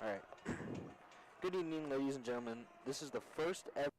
All right. Good evening, ladies and gentlemen. This is the first ever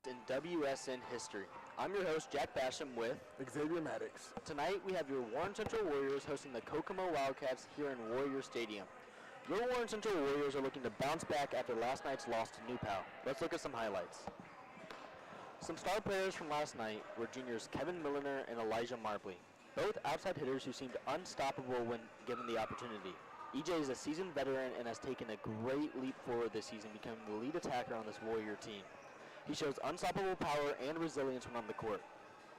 In WSN history. I'm your host, Jack Basham with Xavier Maddox. Tonight we have your Warren Central Warriors hosting the Kokomo Wildcats here in Warrior Stadium. Your Warren Central Warriors are looking to bounce back after last night's loss to New Pal. Let's look at some highlights. Some star players from last night were juniors Kevin Milliner and Elijah Marbley, both outside hitters who seemed unstoppable when given the opportunity. EJ is a seasoned veteran and has taken a great leap forward this season, becoming the lead attacker on this Warrior team. He shows unstoppable power and resilience when on the court.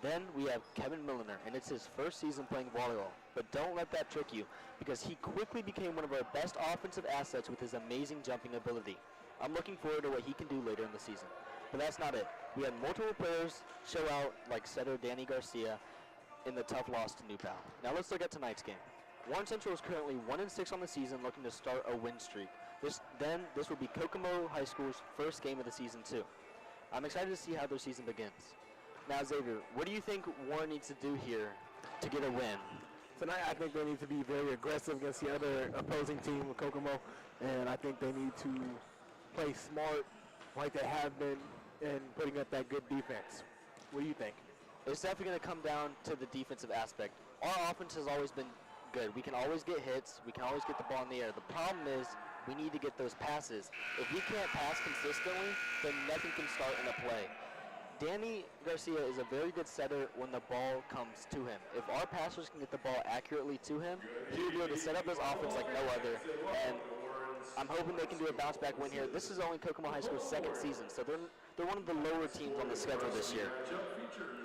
Then we have Kevin Milliner, and it's his first season playing volleyball. But don't let that trick you, because he quickly became one of our best offensive assets with his amazing jumping ability. I'm looking forward to what he can do later in the season. But that's not it. We had multiple players show out, like setter Danny Garcia in the tough loss to New Pal. Now let's look at tonight's game. Warren Central is currently 1-6 on the season, looking to start a win streak. This will be Kokomo High School's first game of the season too. I'm excited to see how their season begins. Now, Xavier, what do you think Warren needs to do here to get a win? Tonight, I think they need to be very aggressive against the other opposing team with Kokomo, and I think they need to play smart like they have been in putting up that good defense. What do you think? It's definitely going to come down to the defensive aspect. Our offense has always been good. We can always get hits. We can always get the ball in the air. The problem is we need to get those passes. If we can't pass consistently, then nothing can start in a play. Danny Garcia is a very good setter when the ball comes to him. If our passers can get the ball accurately to him, he will be able to set up his offense like no other. And I'm hoping they can do a bounce back win here. This is only Kokomo High School's second season, so they're one of the lower teams on the schedule this year.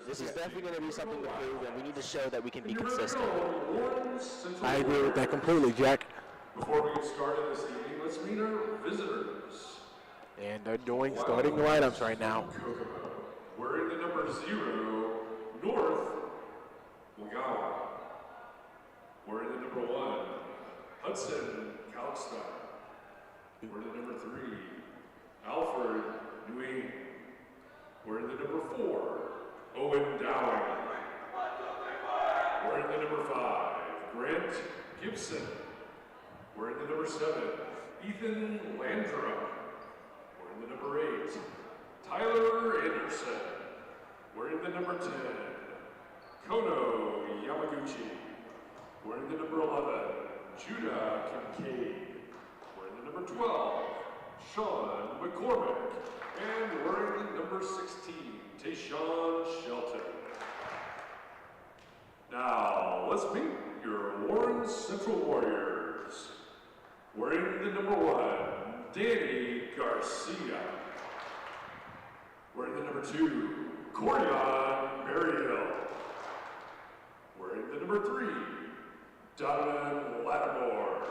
This is definitely going to be something to prove, and we need to show that we can be consistent. I agree with that completely, Jack. Before we get started this evening, let's meet our visitors. And they're doing starting lineups right now. Wearing the number 0, North Lagawa. Wearing the number 1, Hudson Kalkstein. Wearing the number 3, Alfred Nui. Wearing the number 4, Owen Dowling. Wearing the number 5, Grant Gibson. Wearing the number 7, Ethan Landrum. Wearing the number 8, Tyler Anderson. Wearing the number 10, Kono Yamaguchi. Wearing the number 11, Judah Kincaid. Wearing the number 12, Sean McCormick. And wearing the number 16, Tayshawn Shelton. Now, let's meet your Warren Central Warriors. Wearing the number 1, Danny Garcia. Wearing the number 2, Corian Berryhill. Wearing the number 3, Donovan Lattimore.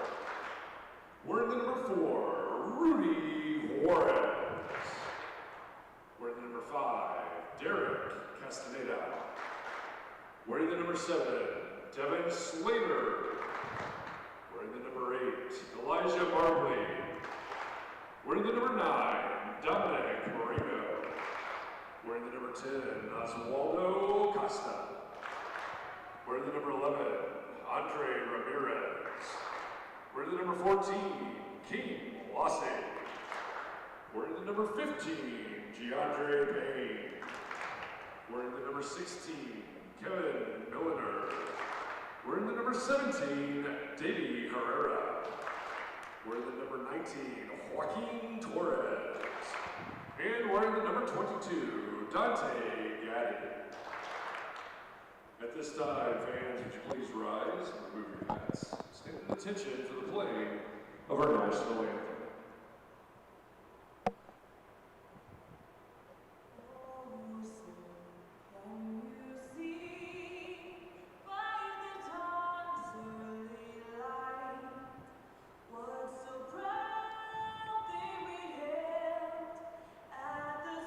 Wearing the number 4, Rudy Juarez. Wearing the number 5, Derek Castaneda. Wearing the number 7, Devin Slater. Wearing the number 8, Elijah Marbley. Wearing the number 9, Dominic Moreno. Wearing the number 10, Oswaldo Costa. Wearing the number 11, Andre Ramirez. Wearing the number 14, King Lasse. Wearing the number 15, Giandre Payne. Wearing the number 16, Kevin Milliner. Wearing the number 17, Davey Herrera. Wearing the number 19, Joaquin Torres. And wearing the number 22, Dante Gaddy. At this time, fans, would you please rise and remove your hats? Stand at attention for the playing of our national anthem. What so proud they beheld at the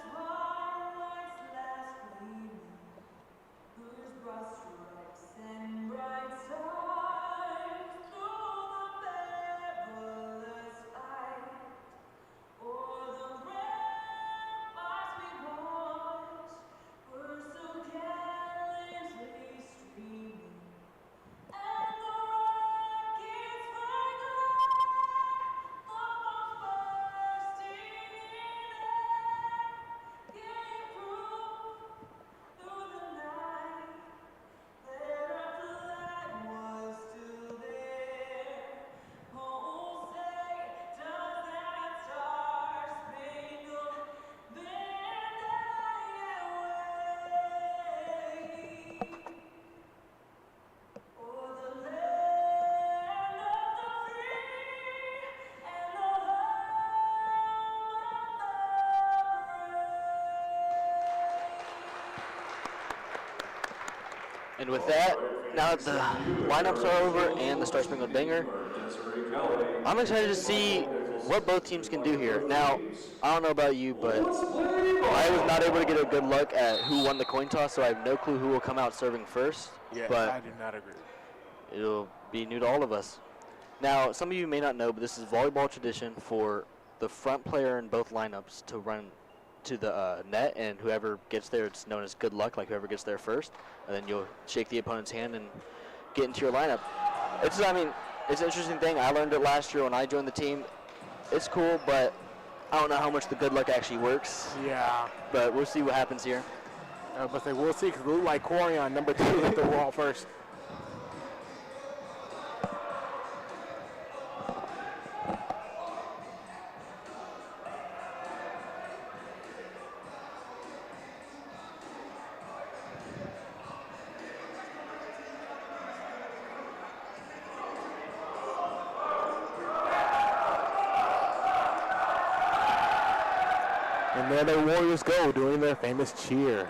And with that, now that the lineups are over and the Star Spangled Banner, I'm excited to see what both teams can do here. Now, I don't know about you, but I was not able to get a good look at who won the coin toss, so I have no clue who will come out serving first. Yeah, but I do not agree. It'll be new to all of us. Now, some of you may not know, but this is volleyball tradition for the front player in both lineups to run to the net, and whoever gets there, it's known as good luck, like whoever gets there first, and then you'll shake the opponent's hand and get into your lineup. It's an interesting thing. I learned it last year when I joined the team. It's cool, but I don't know how much the good luck actually works. Yeah. But we'll see what happens here. But we'll see, because it looked like Corian, number 2, hit the wall first. And there the Warriors go, doing their famous cheer.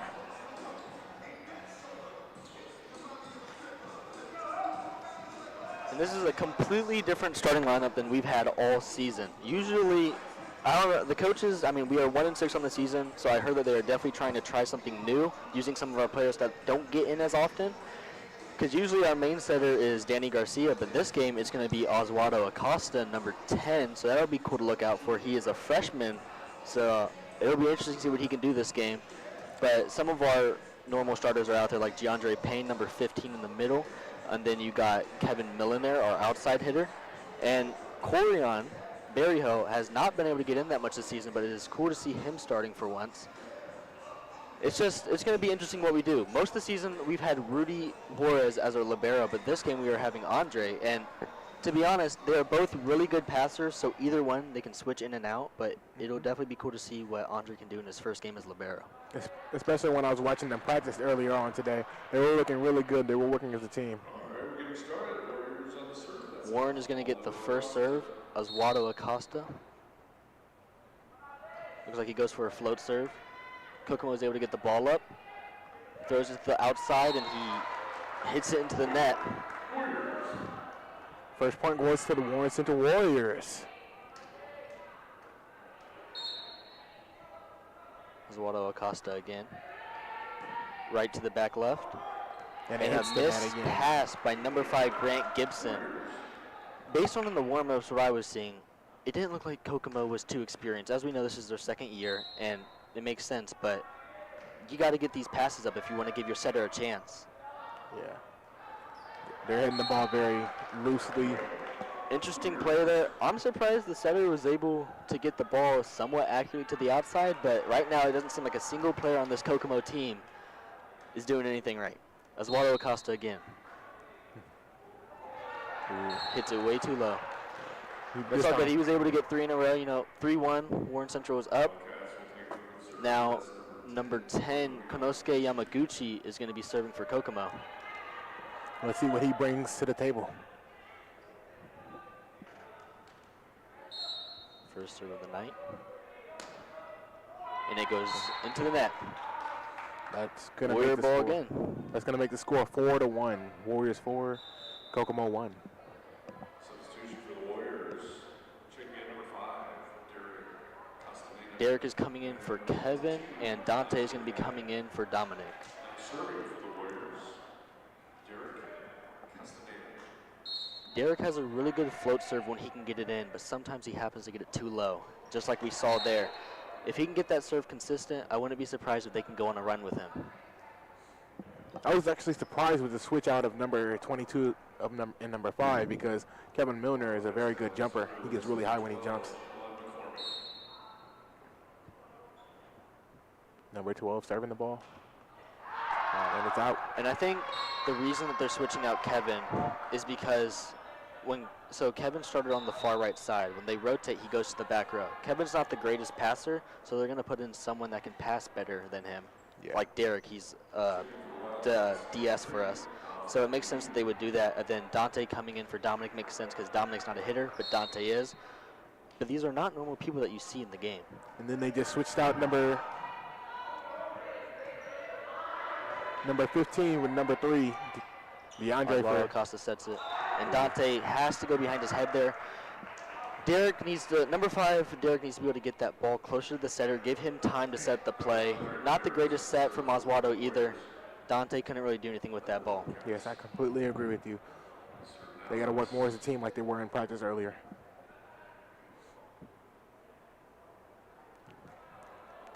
And this is a completely different starting lineup than we've had all season. Usually, I don't know, the coaches, we are 1-6 on the season, so I heard that they are definitely trying to try something new, using some of our players that don't get in as often. Because usually our main setter is Danny Garcia, but this game it's going to be Oswaldo Acosta, number 10, so that'll be cool to look out for. He is a freshman, so it'll be interesting to see what he can do this game. But some of our normal starters are out there, like DeAndre Payne, number 15 in the middle. And then you got Kevin Milliner, our outside hitter. And Corian Berryhill has not been able to get in that much this season, but it is cool to see him starting for once. It's going to be interesting what we do. Most of the season, we've had Rudy Juarez as our libero, but this game we are having Andre. And to be honest, they're both really good passers, so either one, they can switch in and out, but it'll definitely be cool to see what Andre can do in his first game as libero. Especially when I was watching them practice earlier on today. They were looking really good. They were working as a team. All right, we're getting started. Warriors on the serve. Warren is going to get the first serve. Oswaldo Acosta. Looks like he goes for a float serve. Kokomo is able to get the ball up. Throws it to the outside, and he hits it into the net. First point goes to the Warren Central Warriors. Oswaldo Acosta again. Right to the back left. And a missed pass by number 5 Grant Gibson. Based on the warm-ups, what I was seeing, it didn't look like Kokomo was too experienced. As we know, this is their second year, and it makes sense, but you got to get these passes up if you want to give your setter a chance. Yeah. They're hitting the ball very loosely. Interesting play there. I'm surprised the setter was able to get the ball somewhat accurately to the outside, but right now it doesn't seem like a single player on this Kokomo team is doing anything right. Oswaldo Acosta again. Ooh, hits it way too low. That's all good. He was able to get 3 in a row. 3-1. Warren Central was up. Now, number 10, Konosuke Yamaguchi, is going to be serving for Kokomo. Let's see what he brings to the table. First serve of the night. And it goes into the net. That's going to Warrior make the ball score. again. That's going to make the score 4-1. Warriors 4, Kokomo 1. Substitution for the Warriors. Checking in number 5, Derek Castaneda. Derek is coming in for Kevin, and Dante is going to be coming in for Dominic. Serving for the Warriors, Derek Castaneda. Derek has a really good float serve when he can get it in, but sometimes he happens to get it too low, just like we saw there. If he can get that serve consistent, I wouldn't be surprised if they can go on a run with him. I was actually surprised with the switch out of number 22 in number 5 because Kevin Milner is a very good jumper. He gets really high when he jumps. Number 12 serving the ball. And it's out. And I think the reason that they're switching out Kevin is because Kevin started on the far right side. When they rotate, he goes to the back row. Kevin's not the greatest passer, so they're going to put in someone that can pass better than him. Yeah. Like Derek, he's the DS for us. So it makes sense that they would do that. And then Dante coming in for Dominic makes sense because Dominic's not a hitter, but Dante is. But these are not normal people that you see in the game. And then they just switched out number 15 with number 3, DeAndre. Alvaro Costa sets it. And Dante has to go behind his head there. Derek needs to, number 5, Derek needs to be able to get that ball closer to the setter, give him time to set the play. Not the greatest set from Oswaldo either. Dante couldn't really do anything with that ball. Yes, I completely agree with you. They got to work more as a team like they were in practice earlier.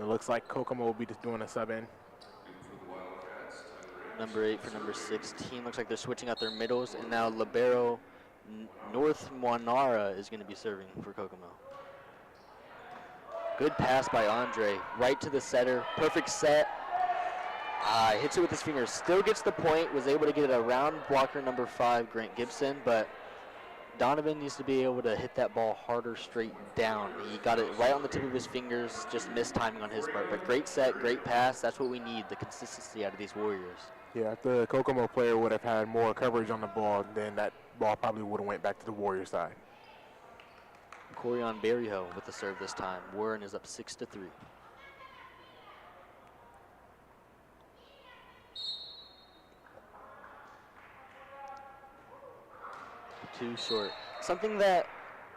It looks like Kokomo will be just doing a sub in. Number 8 for number 16. Looks like they're switching out their middles, and now libero North Moanara is going to be serving for Kokomo. Good pass by Andre, right to the setter. Perfect set. Hits it with his fingers. Still gets the point. Was able to get it around blocker number 5, Grant Gibson, but Donovan needs to be able to hit that ball harder straight down. He got it right on the tip of his fingers, just missed timing on his part. But great set, great pass. That's what we need, the consistency out of these Warriors. Yeah, if the Kokomo player would have had more coverage on the ball, then that ball probably would have went back to the Warrior side. Corian Berryhill with the serve this time. Warren is up 6-3. Too short. Something that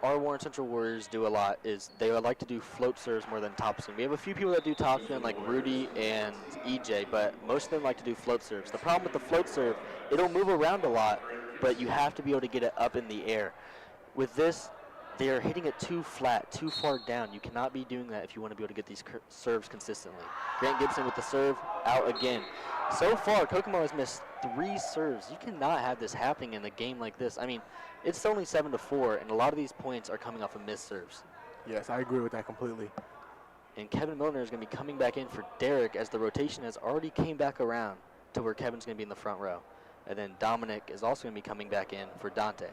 our Warren Central Warriors do a lot is they would like to do float serves more than topspin. We have a few people that do topspin like Rudy and EJ, but most of them like to do float serves. The problem with the float serve, it'll move around a lot, but you have to be able to get it up in the air. With this, they're hitting it too flat, too far down. You cannot be doing that if you want to be able to get these serves consistently. Grant Gibson with the serve, out again. So far, Kokomo has missed 3 serves. You cannot have this happening in a game like this. I mean, it's only 7-4, and a lot of these points are coming off of missed serves. Yes, I agree with that completely. And Kevin Milner is going to be coming back in for Derek as the rotation has already came back around to where Kevin's going to be in the front row. And then Dominic is also going to be coming back in for Dante.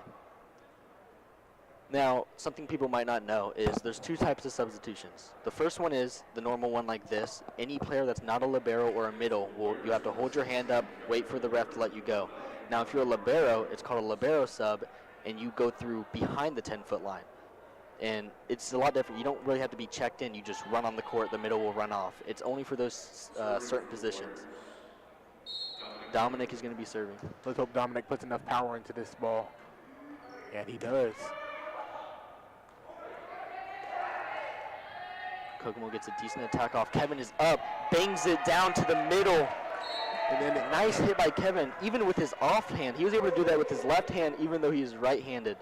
Now, something people might not know is there's 2 types of substitutions. The first one is the normal one like this. Any player that's not a libero or a middle, you have to hold your hand up, wait for the ref to let you go. Now, if you're a libero, it's called a libero sub, and you go through behind the 10-foot line. And it's a lot different. You don't really have to be checked in. You just run on the court. The middle will run off. It's only for those certain positions. Dominic is going to be serving. Let's hope Dominic puts enough power into this ball. And he does. Kokomo gets a decent attack off. Kevin is up, bangs it down to the middle. And then a nice hit by Kevin, even with his offhand. He was able to do that with his left hand, even though he is right-handed.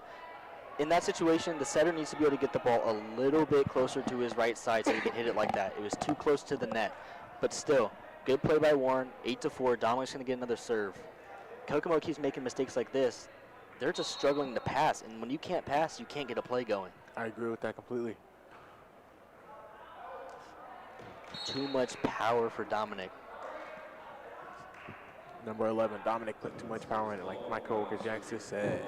In that situation, the setter needs to be able to get the ball a little bit closer to his right side so he can hit it like that. It was too close to the net. But still, good play by Warren, 8-4. Dominic's going to get another serve. Kokomo keeps making mistakes like this. They're just struggling to pass, and when you can't pass, you can't get a play going. I agree with that completely. Too much power for Dominic. Number 11, Dominic put too much power in it, like my coworker Jackson said.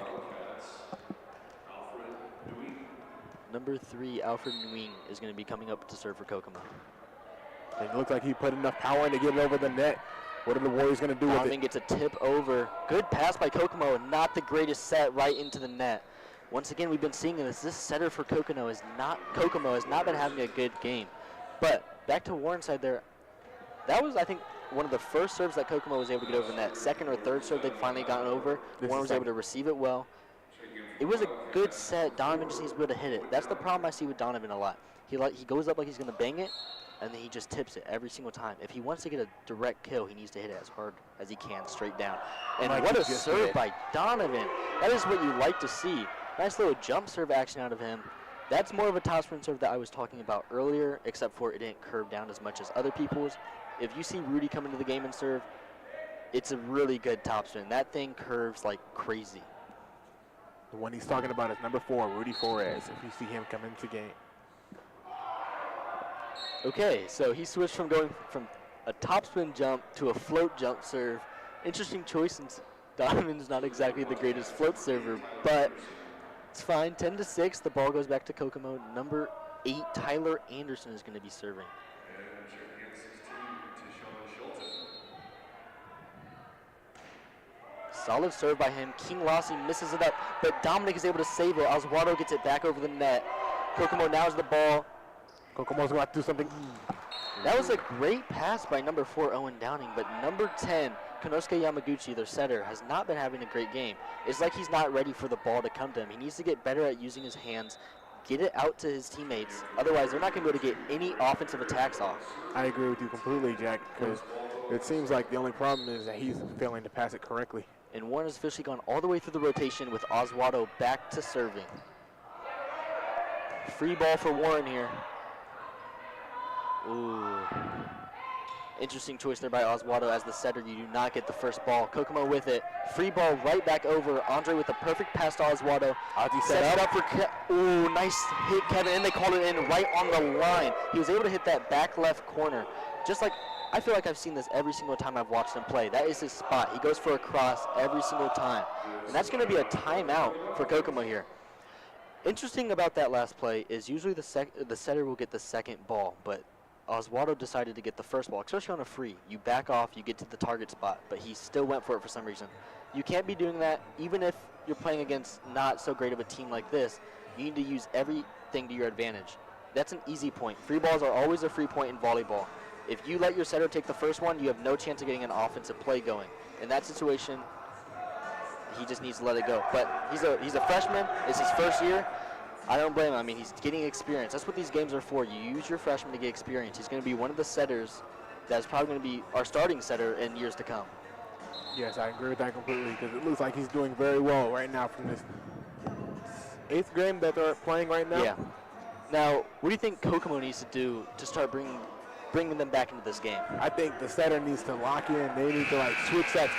Number 3, Alfred Nguyen is going to be coming up to serve for Kokomo. It looked like he put enough power in to get it over the net. What are the Warriors going to do with it? Donovan gets a tip over. Good pass by Kokomo, not the greatest set right into the net. Once again, we've been seeing this. This setter for Kokomo has not been having a good game. But back to Warren's side there. That was, I think, one of the first serves that Kokomo was able to get over the net. Second or third serve they'd finally gotten over. Warren was able to receive it well. It was a good set. Donovan just needs to be able to hit it. That's the problem I see with Donovan a lot. He goes up like he's going to bang it, and then he just tips it every single time. If he wants to get a direct kill, he needs to hit it as hard as he can, straight down. And what a serve by Donovan. That is what you like to see. Nice little jump serve action out of him. That's more of a topspin serve that I was talking about earlier, except for it didn't curve down as much as other people's. If you see Rudy come into the game and serve, it's a really good topspin. That thing curves like crazy. The one he's talking about is number 4, Rudy Flores, if you see him come into game. Okay, so he switched from going from a topspin jump to a float jump serve. Interesting choice since Donovan's not exactly the greatest float server, but it's fine. 10-6, the ball goes back to Kokomo. Number 8, Tyler Anderson is going to be serving. Solid serve by him. King Rossi misses it up, but Dominic is able to save it. Oswaldo gets it back over the net. Kokomo now has the ball. Kokomo's going to have to do something. That was a great pass by number 4, Owen Downing, but number 10, Konosuke Yamaguchi, their setter, has not been having a great game. It's like he's not ready for the ball to come to him. He needs to get better at using his hands, get it out to his teammates. Otherwise, they're not going to be able to get any offensive attacks off. I agree with you completely, Jack, because it seems like the only problem is that he's failing to pass it correctly. And Warren has officially gone all the way through the rotation with Oswaldo back to serving. Free ball for Warren here. Ooh. Interesting choice there by Oswaldo as the setter. You do not get the first ball. Kokomo with it. Free ball right back over. Andre with the perfect pass to Oswaldo. Sets it up for ooh, nice hit, Kevin, and they called it in right on the line. He was able to hit that back left corner. Just like, I feel like I've seen this every single time I've watched him play. That is his spot. He goes for a cross every single time. And that's going to be a timeout for Kokomo here. Interesting about that last play is usually the setter will get the second ball, but Oswaldo decided to get the first ball, especially on a free. You back off, you get to the target spot, but he still went for it for some reason. You can't be doing that even if you're playing against not so great of a team like this. You need to use everything to your advantage. That's an easy point. Free balls are always a free point in volleyball. If you let your setter take the first one, you have no chance of getting an offensive play going. In that situation, he just needs to let it go. But he's a freshman. It's his first year. I don't blame him. I mean, he's getting experience. That's what these games are for. You use your freshman to get experience. He's going to be one of the setters that's probably going to be our starting setter in years to come. Yes, I agree with that completely because it looks like he's doing very well right now from this 8th game that they're playing right now. Yeah. Now, what do you think Kokomo needs to do to start bringing them back into this game? I think the setter needs to lock in. They need to switch that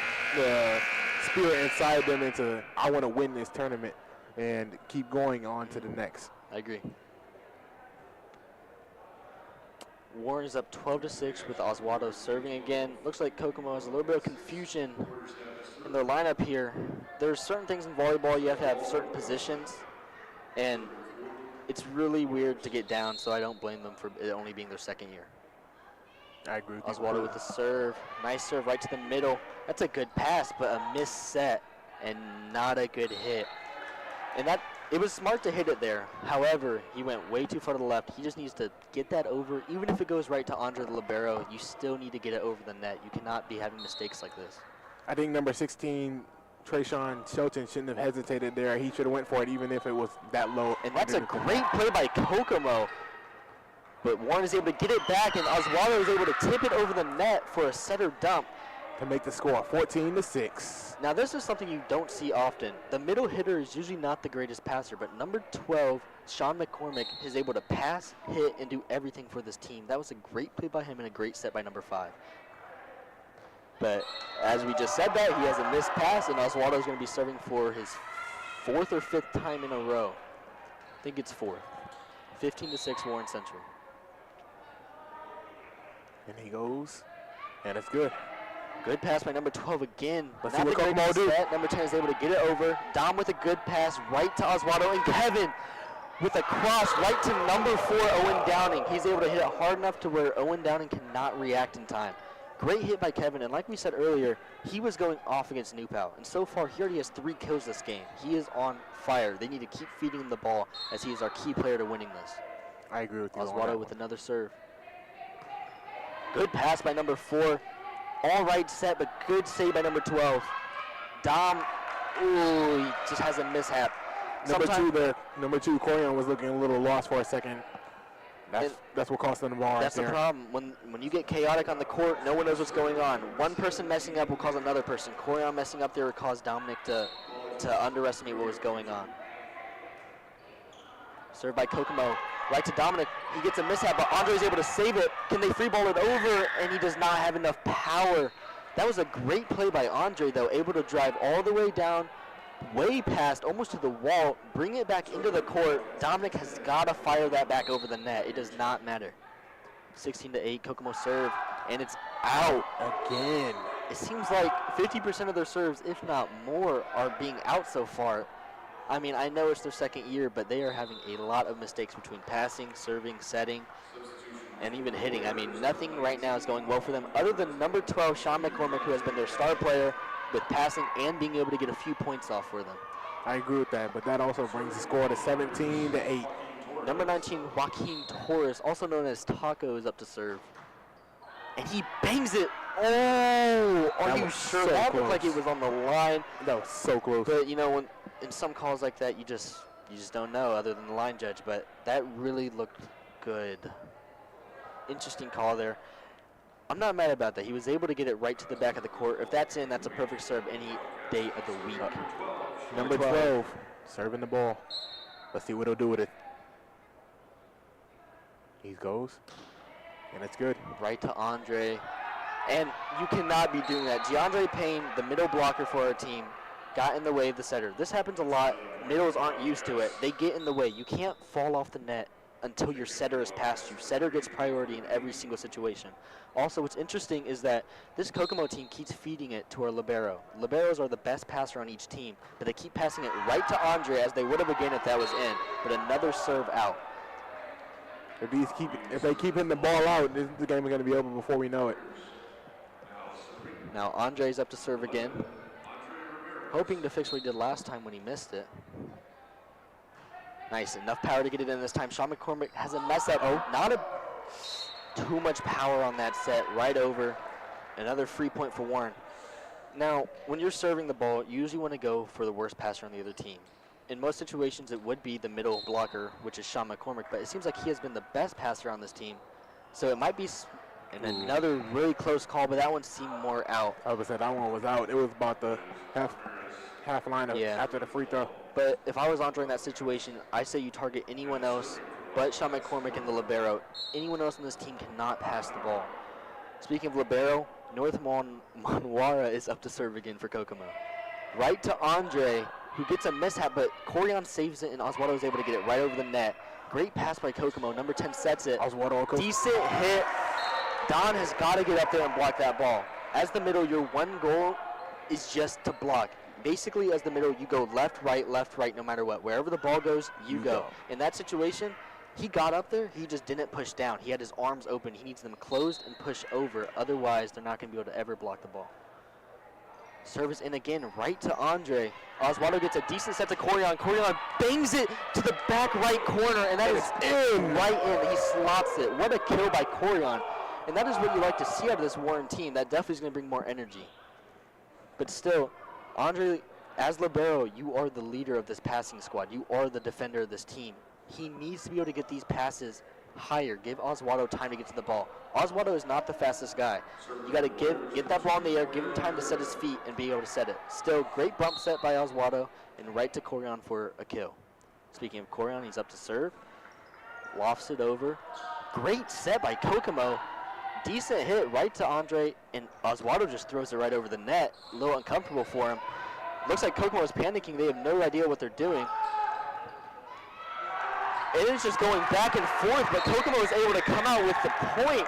spirit inside them into I want to win this tournament and keep going on to the next. I agree. Warren is up 12-6 with Oswaldo serving again. Looks like Kokomo has a little bit of confusion in their lineup here. There's certain things in volleyball you have to have certain positions, and it's really weird to get down, so I don't blame them for it only being their second year. I agree with Oswaldo with the serve. Nice serve right to the middle. That's a good pass, but a missed set and not a good hit. And it was smart to hit it there. However, he went way too far to the left. He just needs to get that over. Even if it goes right to Andre the libero, you still need to get it over the net. You cannot be having mistakes like this. I think number 16, Trayshawn Shelton, shouldn't have hesitated there. He should have went for it even if it was that low. And that's a great play by Kokomo. But Warren is able to get it back, and Oswaldo is able to tip it over the net for a setter dump. To make the score 14-6. Now this is something you don't see often. The middle hitter is usually not the greatest passer, but number 12, Sean McCormick, is able to pass, hit, and do everything for this team. That was a great play by him and a great set by number 5. But as we just said that, he has a missed pass, and Oswaldo is going to be serving for his 4th or 5th time in a row. I think it's 4th. 15-6 Warren Central. And he goes, and it's good. Good pass by number 12 again. Let's see what Kokomo do. Number 10 is able to get it over. Dom with a good pass right to Oswaldo. And Kevin with a cross right to number 4, Owen Downing. He's able to hit it hard enough to where Owen Downing cannot react in time. Great hit by Kevin. And like we said earlier, he was going off against New Pal. And so far, he already has 3 kills this game. He is on fire. They need to keep feeding him the ball as he is our key player to winning this. I agree with you. Oswaldo with another serve. Good pass by number 4. All right set, but good save by number 12. Dom, ooh, he just has a mishap. Number 2, Corian was looking a little lost for a second. That's what cost them the ball. That's the problem. When you get chaotic on the court, no one knows what's going on. One person messing up will cause another person. Corian messing up there will cause Dominic to underestimate what was going on. Served by Kokomo. Right to Dominic. He gets a mishap, but Andre is able to save it. Can they free ball it over? And he does not have enough power. That was a great play by Andre, though, able to drive all the way down, way past, almost to the wall, bring it back into the court. Dominic has got to fire that back over the net. It does not matter. 16-8, Kokomo serve, and it's out again. It seems like 50% of their serves, if not more, are being out so far. I mean, I know it's their second year, but they are having a lot of mistakes between passing, serving, setting, and even hitting. I mean, nothing right now is going well for them other than number 12, Sean McCormick, who has been their star player. with passing and being able to get a few points off for them. I agree with that, but that also brings the score to 17-8. Number 19, Joaquin Torres, also known as Taco, is up to serve. And he bangs it. Oh, are you sure? So That close. looked like it was on the line. That was so close. But, you know, when in some calls like that, you just don't know other than the line judge. But that really looked good. Interesting call there. I'm not mad about that. He was able to get it right to the back of the court. If that's in, that's a perfect serve any day of the week. Number 12, serving the ball. Let's see what he'll do with it. He goes, and it's good. Right to Andre. And you cannot be doing that. DeAndre Payne, the middle blocker for our team, got in the way of the setter. This happens a lot. Middles aren't used to it. They get in the way. You can't fall off the net until your setter is past you. Setter gets priority in every single situation. Also, what's interesting is that this Kokomo team keeps feeding it to our libero. Liberos are the best passer on each team, but they keep passing it right to Andre as they would have again if that was in, but another serve out. If they keep hitting the ball out, this game is going to be over before we know it. Now Andre's up to serve again, hoping to fix what he did last time when he missed it. Nice, enough power to get it in this time. Sean McCormick has a mess up. Oh, not too much power on that set, right over. Another free point for Warren. Now, when you're serving the ball, you usually want to go for the worst passer on the other team. In most situations, it would be the middle blocker, which is Sean McCormick, but it seems like he has been the best passer on this team. So it might be another really close call, but that one seemed more out. I would say that one was out. It was about the half line after the free throw. But if I was Andre in that situation, I say you target anyone else but Sean McCormick and the libero. Anyone else on this team cannot pass the ball. Speaking of libero, North Monwara is up to serve again for Kokomo. Right to Andre, who gets a mishap, but Corian saves it, and Oswaldo is able to get it right over the net. Great pass by Kokomo. Number 10 sets it. Oswaldo. Decent hit. Don has got to get up there and block that ball. As the middle, your one goal is just to block. Basically, as the middle, you go left, right, no matter what. Wherever the ball goes, you go. In that situation, he got up there. He just didn't push down. He had his arms open. He needs them closed and push over. Otherwise, they're not going to be able to ever block the ball. Service in again, right to Andre. Oswaldo gets a decent set to Corian. Corian bangs it to the back right corner, and that is in, right in. He slots it. What a kill by Corian. And that is what you like to see out of this Warren team. That definitely is going to bring more energy. But still, Andre, as libero, you are the leader of this passing squad. You are the defender of this team. He needs to be able to get these passes higher. Give Oswaldo time to get to the ball. Oswaldo is not the fastest guy. You got to get that ball in the air, give him time to set his feet and be able to set it. Still, great bump set by Oswaldo, and right to Corian for a kill. Speaking of Corian, he's up to serve. Lofts it over. Great set by Kokomo. Decent hit right to Andre, and Oswaldo just throws it right over the net. A little uncomfortable for him. Looks like Kokomo is panicking. They have no idea what they're doing. It is just going back and forth, but Kokomo is able to come out with the point.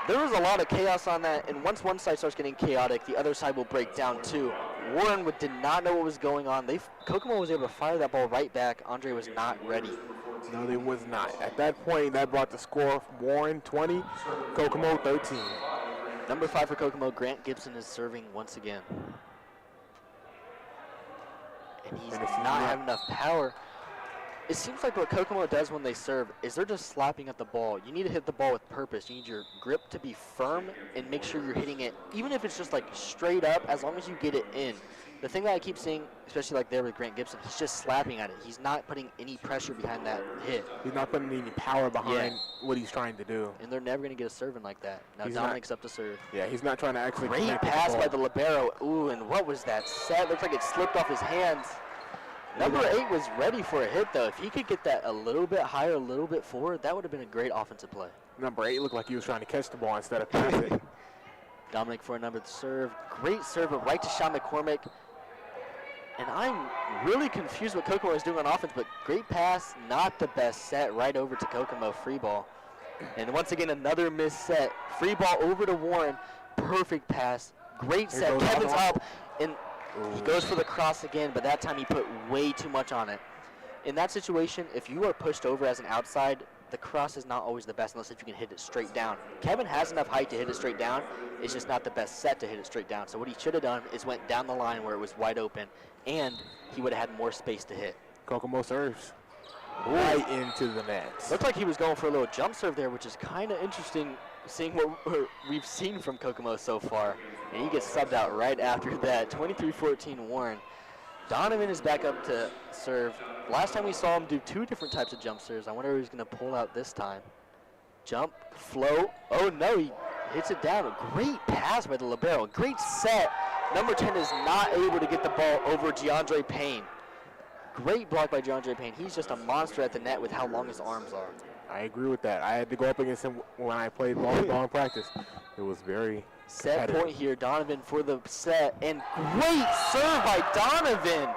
There was a lot of chaos on that, and once one side starts getting chaotic, the other side will break down too. Warren did not know what was going on. Kokomo was able to fire that ball right back. Andre was not ready. No, they was not. At that point, that brought the score Warren 20, Kokomo 13. Number 5 for Kokomo, Grant Gibson is serving once again. And he's not having enough power. It seems like what Kokomo does when they serve is they're just slapping at the ball. You need to hit the ball with purpose. You need your grip to be firm and make sure you're hitting it, even if it's just like straight up, as long as you get it in. The thing that I keep seeing, especially like there with Grant Gibson, he's just slapping at it. He's not putting any pressure behind that hit. He's not putting any power behind what he's trying to do. And they're never going to get a serving like that. Now Dominic's up to serve. Yeah, he's not trying to actually Great pass by the libero. Ooh, and what was that set? Looks like it slipped off his hands. Number 8 was ready for a hit, though. If he could get that a little bit higher, a little bit forward, that would have been a great offensive play. Number 8 looked like he was trying to catch the ball instead of pass it. Dominic for a number serve. Great serve, but right to Sean McCormick. And I'm really confused what Kokomo is doing on offense, but great pass, not the best set, right over to Kokomo, free ball. And once again, another missed set. Free ball over to Warren, perfect pass, great set. Kevin's up, and he goes for the cross again, but that time he put way too much on it. In that situation, if you are pushed over as an outside, the cross is not always the best unless if you can hit it straight down. Kevin has enough height to hit it straight down. It's just not the best set to hit it straight down. So what he should have done is went down the line where it was wide open, and he would have had more space to hit. Kokomo serves right into the net. Looked like he was going for a little jump serve there, which is kind of interesting seeing what we've seen from Kokomo so far. And he gets subbed out right after that. 23-14 Warren. Donovan is back up to serve. Last time we saw him do 2 different types of jump serves. I wonder if he's going to pull out this time. Jump, float. Oh, no, he hits it down. A great pass by the libero. Great set. Number 10 is not able to get the ball over DeAndre Payne. Great block by DeAndre Payne. He's just a monster at the net with how long his arms are. I agree with that. I had to go up against him when I played volleyball in practice. It was very Set point here, Donovan for the set, and great serve by Donovan.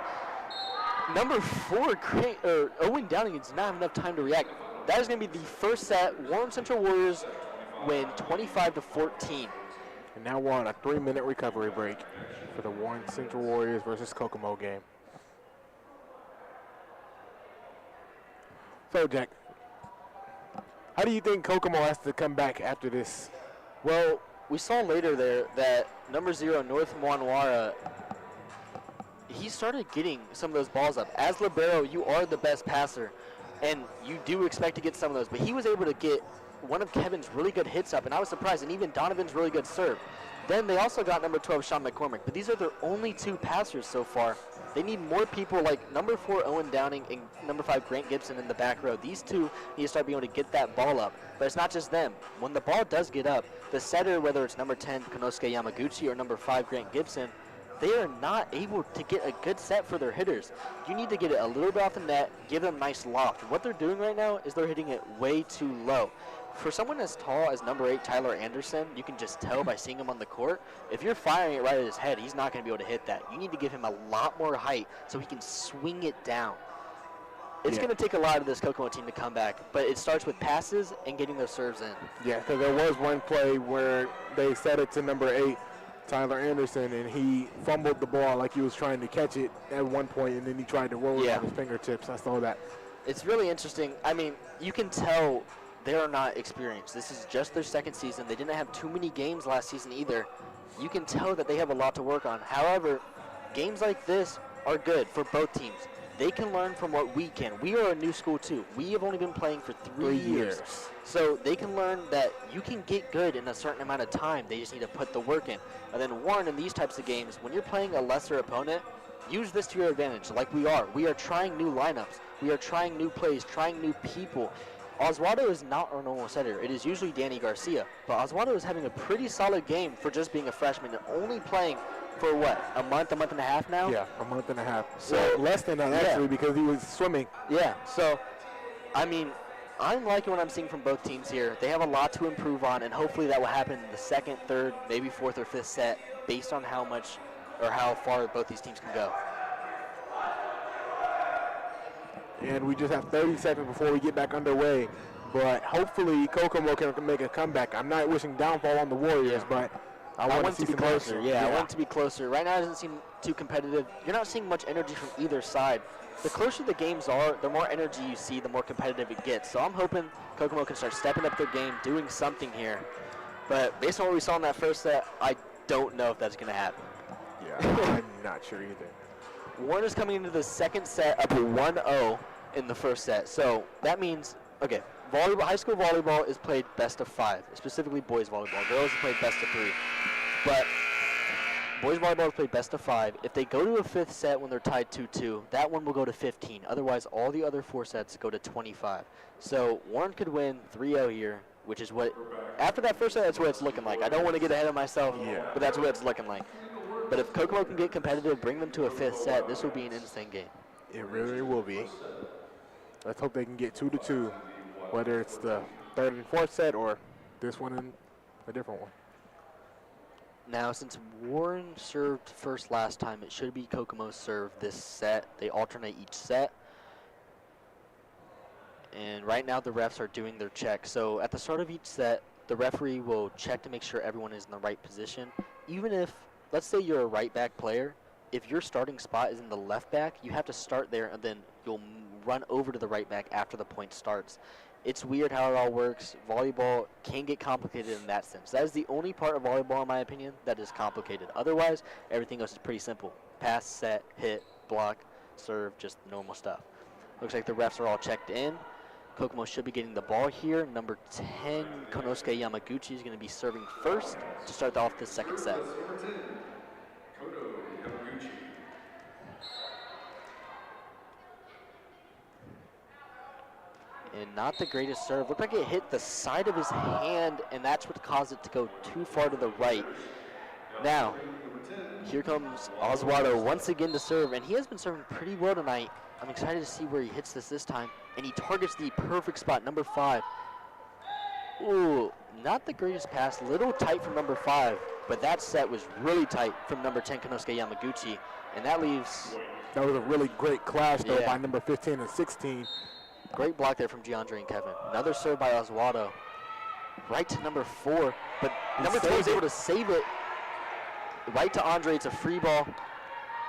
Number 4, Owen Downing does not have enough time to react. That is going to be the first set. Warren Central Warriors win 25-14. And now we're on a 3-minute recovery break for the Warren Central Warriors versus Kokomo game. So, Jack, how do you think Kokomo has to come back after this? Well, we saw later there that number 0, North Mwanwara, he started getting some of those balls up. As libero, you are the best passer, and you do expect to get some of those. But he was able to get one of Kevin's really good hits up, and I was surprised, and even Donovan's really good serve. Then they also got number 12, Sean McCormick, but these are their only 2 passers so far. They need more people like number 4, Owen Downing, and number 5, Grant Gibson in the back row. These 2 need to start being able to get that ball up. But it's not just them. When the ball does get up, the setter, whether it's number 10, Konosuke Yamaguchi, or number 5, Grant Gibson, they are not able to get a good set for their hitters. You need to get it a little bit off the net, give them a nice loft. What they're doing right now is they're hitting it way too low. For someone as tall as number 8, Tyler Anderson, you can just tell by seeing him on the court, if you're firing it right at his head, he's not going to be able to hit that. You need to give him a lot more height so he can swing it down. It's going to take a lot of this Kokomo team to come back, but it starts with passes and getting their serves in. Yeah, because there was one play where they set it to number 8, Tyler Anderson, and he fumbled the ball like he was trying to catch it at one point, and then he tried to roll it on his fingertips. I saw that. It's really interesting. I mean, you can tell they are not experienced. This is just their second season. They didn't have too many games last season either. You can tell that they have a lot to work on. However, games like this are good for both teams. They can learn from what we can. We are a new school too. We have only been playing for 3 years. So they can learn that you can get good in a certain amount of time. They just need to put the work in. And then Warren, in these types of games, when you're playing a lesser opponent, use this to your advantage like we are. We are trying new lineups. We are trying new plays, trying new people. Oswaldo is not our normal setter. It is usually Danny Garcia. But Oswaldo is having a pretty solid game for just being a freshman and only playing for what, a month and a half now? Yeah, a month and a half. So less than that actually because he was swimming. Yeah, so, I mean, I'm liking what I'm seeing from both teams here. They have a lot to improve on, and hopefully that will happen in the second, third, maybe fourth or fifth set based on how much or how far both these teams can go. And we just have 30 seconds before we get back underway. But hopefully Kokomo can make a comeback. I'm not wishing downfall on the Warriors, but I want it to be closer. Yeah, I want it to be closer. Right now it doesn't seem too competitive. You're not seeing much energy from either side. The closer the games are, the more energy you see, the more competitive it gets. So I'm hoping Kokomo can start stepping up their game, doing something here. But based on what we saw in that first set, I don't know if that's going to happen. Yeah, I'm not sure either. Warren is coming into the second set up 1-0 in the first set. So that means, okay, volleyball, high school volleyball is played best of 5, specifically boys volleyball. Girls are played best of 3. But boys volleyball is played best of 5. If they go to a fifth set when they're tied 2-2, that one will go to 15. Otherwise, all the other 4 sets go to 25. So Warren could win 3-0 here, which is what, after that first set, that's what it's looking like. I don't want to get ahead of myself, but that's what it's looking like. But if Kokomo can get competitive, bring them to a fifth set, this will be an insane game. It really will be. Let's hope they can get 2-2, whether it's the third and fourth set or this one and a different one. Now, since Warren served first last time, it should be Kokomo's serve this set. They alternate each set. And right now the refs are doing their check. So at the start of each set, the referee will check to make sure everyone is in the right position. Even if, let's say you're a right back player, if your starting spot is in the left back, you have to start there and then you'll run over to the right back after the point starts. It's weird how it all works. Volleyball can get complicated in that sense. That is the only part of volleyball, in my opinion, that is complicated. Otherwise, everything else is pretty simple. Pass, set, hit, block, serve, just normal stuff. Looks like the refs are all checked in. Kokomo should be getting the ball here. Number 10, Konosuke Yamaguchi, is going to be serving first to start off the second set. Number 10, Kono Yamaguchi. And not the greatest serve. Looked like it hit the side of his hand, and that's what caused it to go too far to the right. Now, here comes Oswaldo once again to serve, and he has been serving pretty well tonight. I'm excited to see where he hits this time, and he targets the perfect spot, number 5. Ooh, not the greatest pass, little tight from number 5, but that set was really tight from number 10, Konosuke Yamaguchi, and that leaves... That was a really great clash, though, Yeah. by number 15 and 16. Great block there from DeAndre and Kevin. Another serve by Oswaldo. Right to number 4, but number 2 was able to save it. Right to Andre, it's a free ball.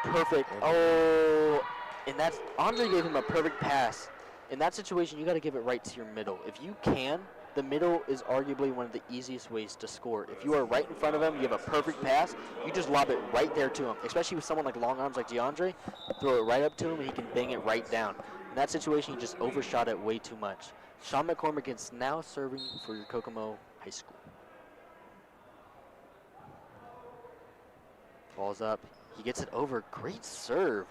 Perfect. Oh, and that's, Andre gave him a perfect pass. In that situation, you got to give it right to your middle. If you can, the middle is arguably one of the easiest ways to score. If you are right in front of him, you have a perfect pass, you just lob it right there to him. Especially with someone like long arms like DeAndre, throw it right up to him and he can bang it right down. In that situation, he just overshot it way too much. Sean McCormick is now serving for your Kokomo High School. Ball's up. He gets it over. Great serve.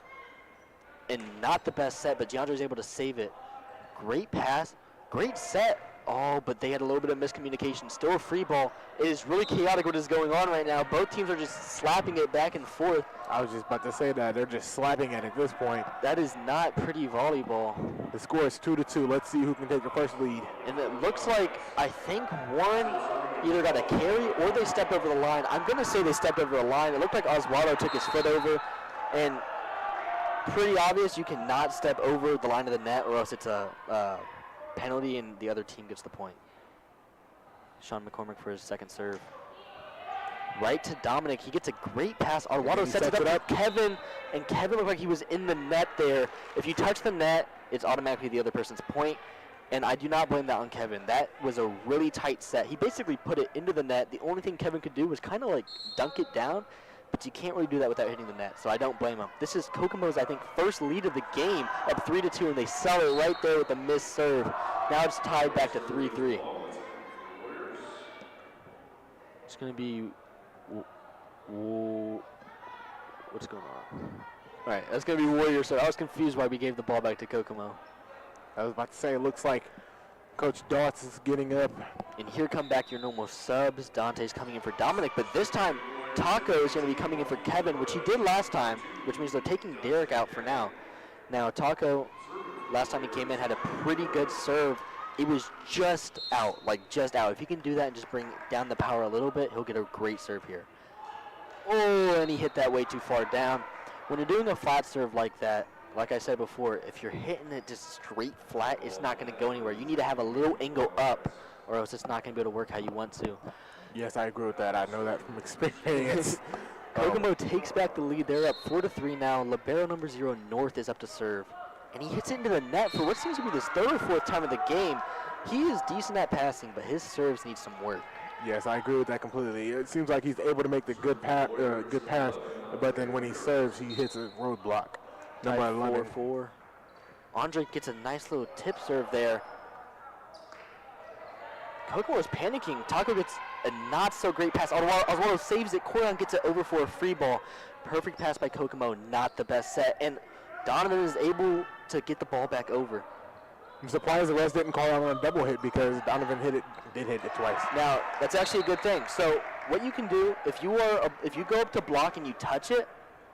And not the best set, but DeAndre's able to save it. Great pass. Great set. Oh, but they had a little bit of miscommunication. Still a free ball. It is really chaotic what is going on right now. Both teams are just slapping it back and forth. I was just about to say that. They're just slapping it at this point. That is not pretty volleyball. The score is 2-2. Let's see who can take the first lead. And it looks like, I think one either got a carry or they stepped over the line. I'm going to say they stepped over the line. It looked like Oswaldo took his foot over. And pretty obvious you cannot step over the line of the net or else it's a penalty and the other team gets the point. Sean McCormick for his second serve. Right to Dominic. He gets a great pass. Oswaldo sets it up for Kevin, and Kevin looked like he was in the net there. If you touch the net, it's automatically the other person's point, and I do not blame that on Kevin. That was a really tight set. He basically put it into the net. The only thing Kevin could do was kind of like dunk it down, but you can't really do that without hitting the net, so I don't blame him. This is Kokomo's, I think, first lead of the game, up 3-2, and they sell it right there with a missed serve. Now it's tied back to 3-3. It's going to be... what's going on? All right, that's going to be Warriors. So I was confused why we gave the ball back to Kokomo. I was about to say, it looks like Coach Dotz is getting up. And here come back your normal subs. Dante's coming in for Dominic, but this time Taco is going to be coming in for Kevin, which he did last time, which means they're taking Derek out for now. Now Taco, last time he came in, had a pretty good serve. It was just out, like just out. If he can do that and just bring down the power a little bit, he'll get a great serve here. Oh, and he hit that way too far down. When you're doing a flat serve like that, like I said before, if you're hitting it just straight flat, it's not going to go anywhere. You need to have a little angle up, or else it's not going to be able to work how you want to. Yes, I agree with that. I know that from experience. Kokomo takes back the lead. They're up 4-3 now. Libero number 0, North, is up to serve. And he hits it into the net for what seems to be this third or fourth time of the game. He is decent at passing, but his serves need some work. Yes, I agree with that completely. It seems like he's able to make the good pass, but then when he serves, he hits a roadblock. Number 11. 4-4. Andre gets a nice little tip serve there. Kokomo is panicking. Taco gets a not so great pass. Oswaldo saves it. Corian gets it over for a free ball. Perfect pass by Kokomo, not the best set. And Donovan is able to get the ball back over. I'm surprised the rest didn't call out on a double hit because Donovan did hit it twice. Now, that's actually a good thing. So what you can do, if you go up to block and you touch it,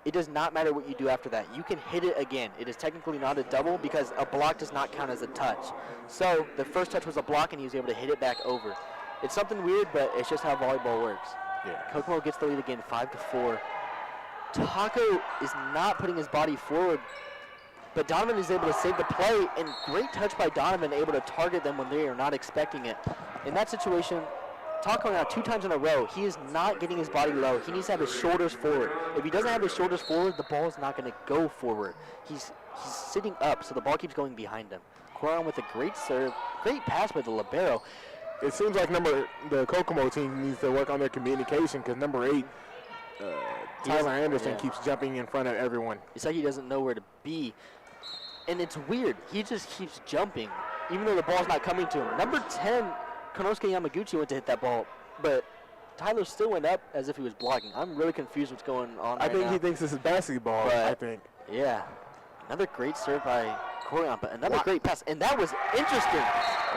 it does not matter what you do after that. You can hit it again. It is technically not a double because a block does not count as a touch. So the first touch was a block and he was able to hit it back over. It's something weird, but it's just how volleyball works. Yeah. Kokomo gets the lead again, 5-4. Taco is not putting his body forward, but Donovan is able to save the play, and great touch by Donovan, able to target them when they are not expecting it. In that situation, Taco now 2 times in a row, he is not getting his body low. He needs to have his shoulders forward. If he doesn't have his shoulders forward, the ball is not going to go forward. He's sitting up, so the ball keeps going behind him. Coron with a great serve. Great pass by the libero. It seems like the Kokomo team needs to work on their communication because number 8, Tyler Anderson, keeps jumping in front of everyone. It's like he doesn't know where to be. And it's weird. He just keeps jumping, even though the ball's not coming to him. Number 10, Konosuke Yamaguchi went to hit that ball, but Tyler still went up as if he was blocking. I'm really confused what's going on I think he thinks this is basketball, I think. Yeah. Another great serve by Corian, but another great pass. And that was interesting.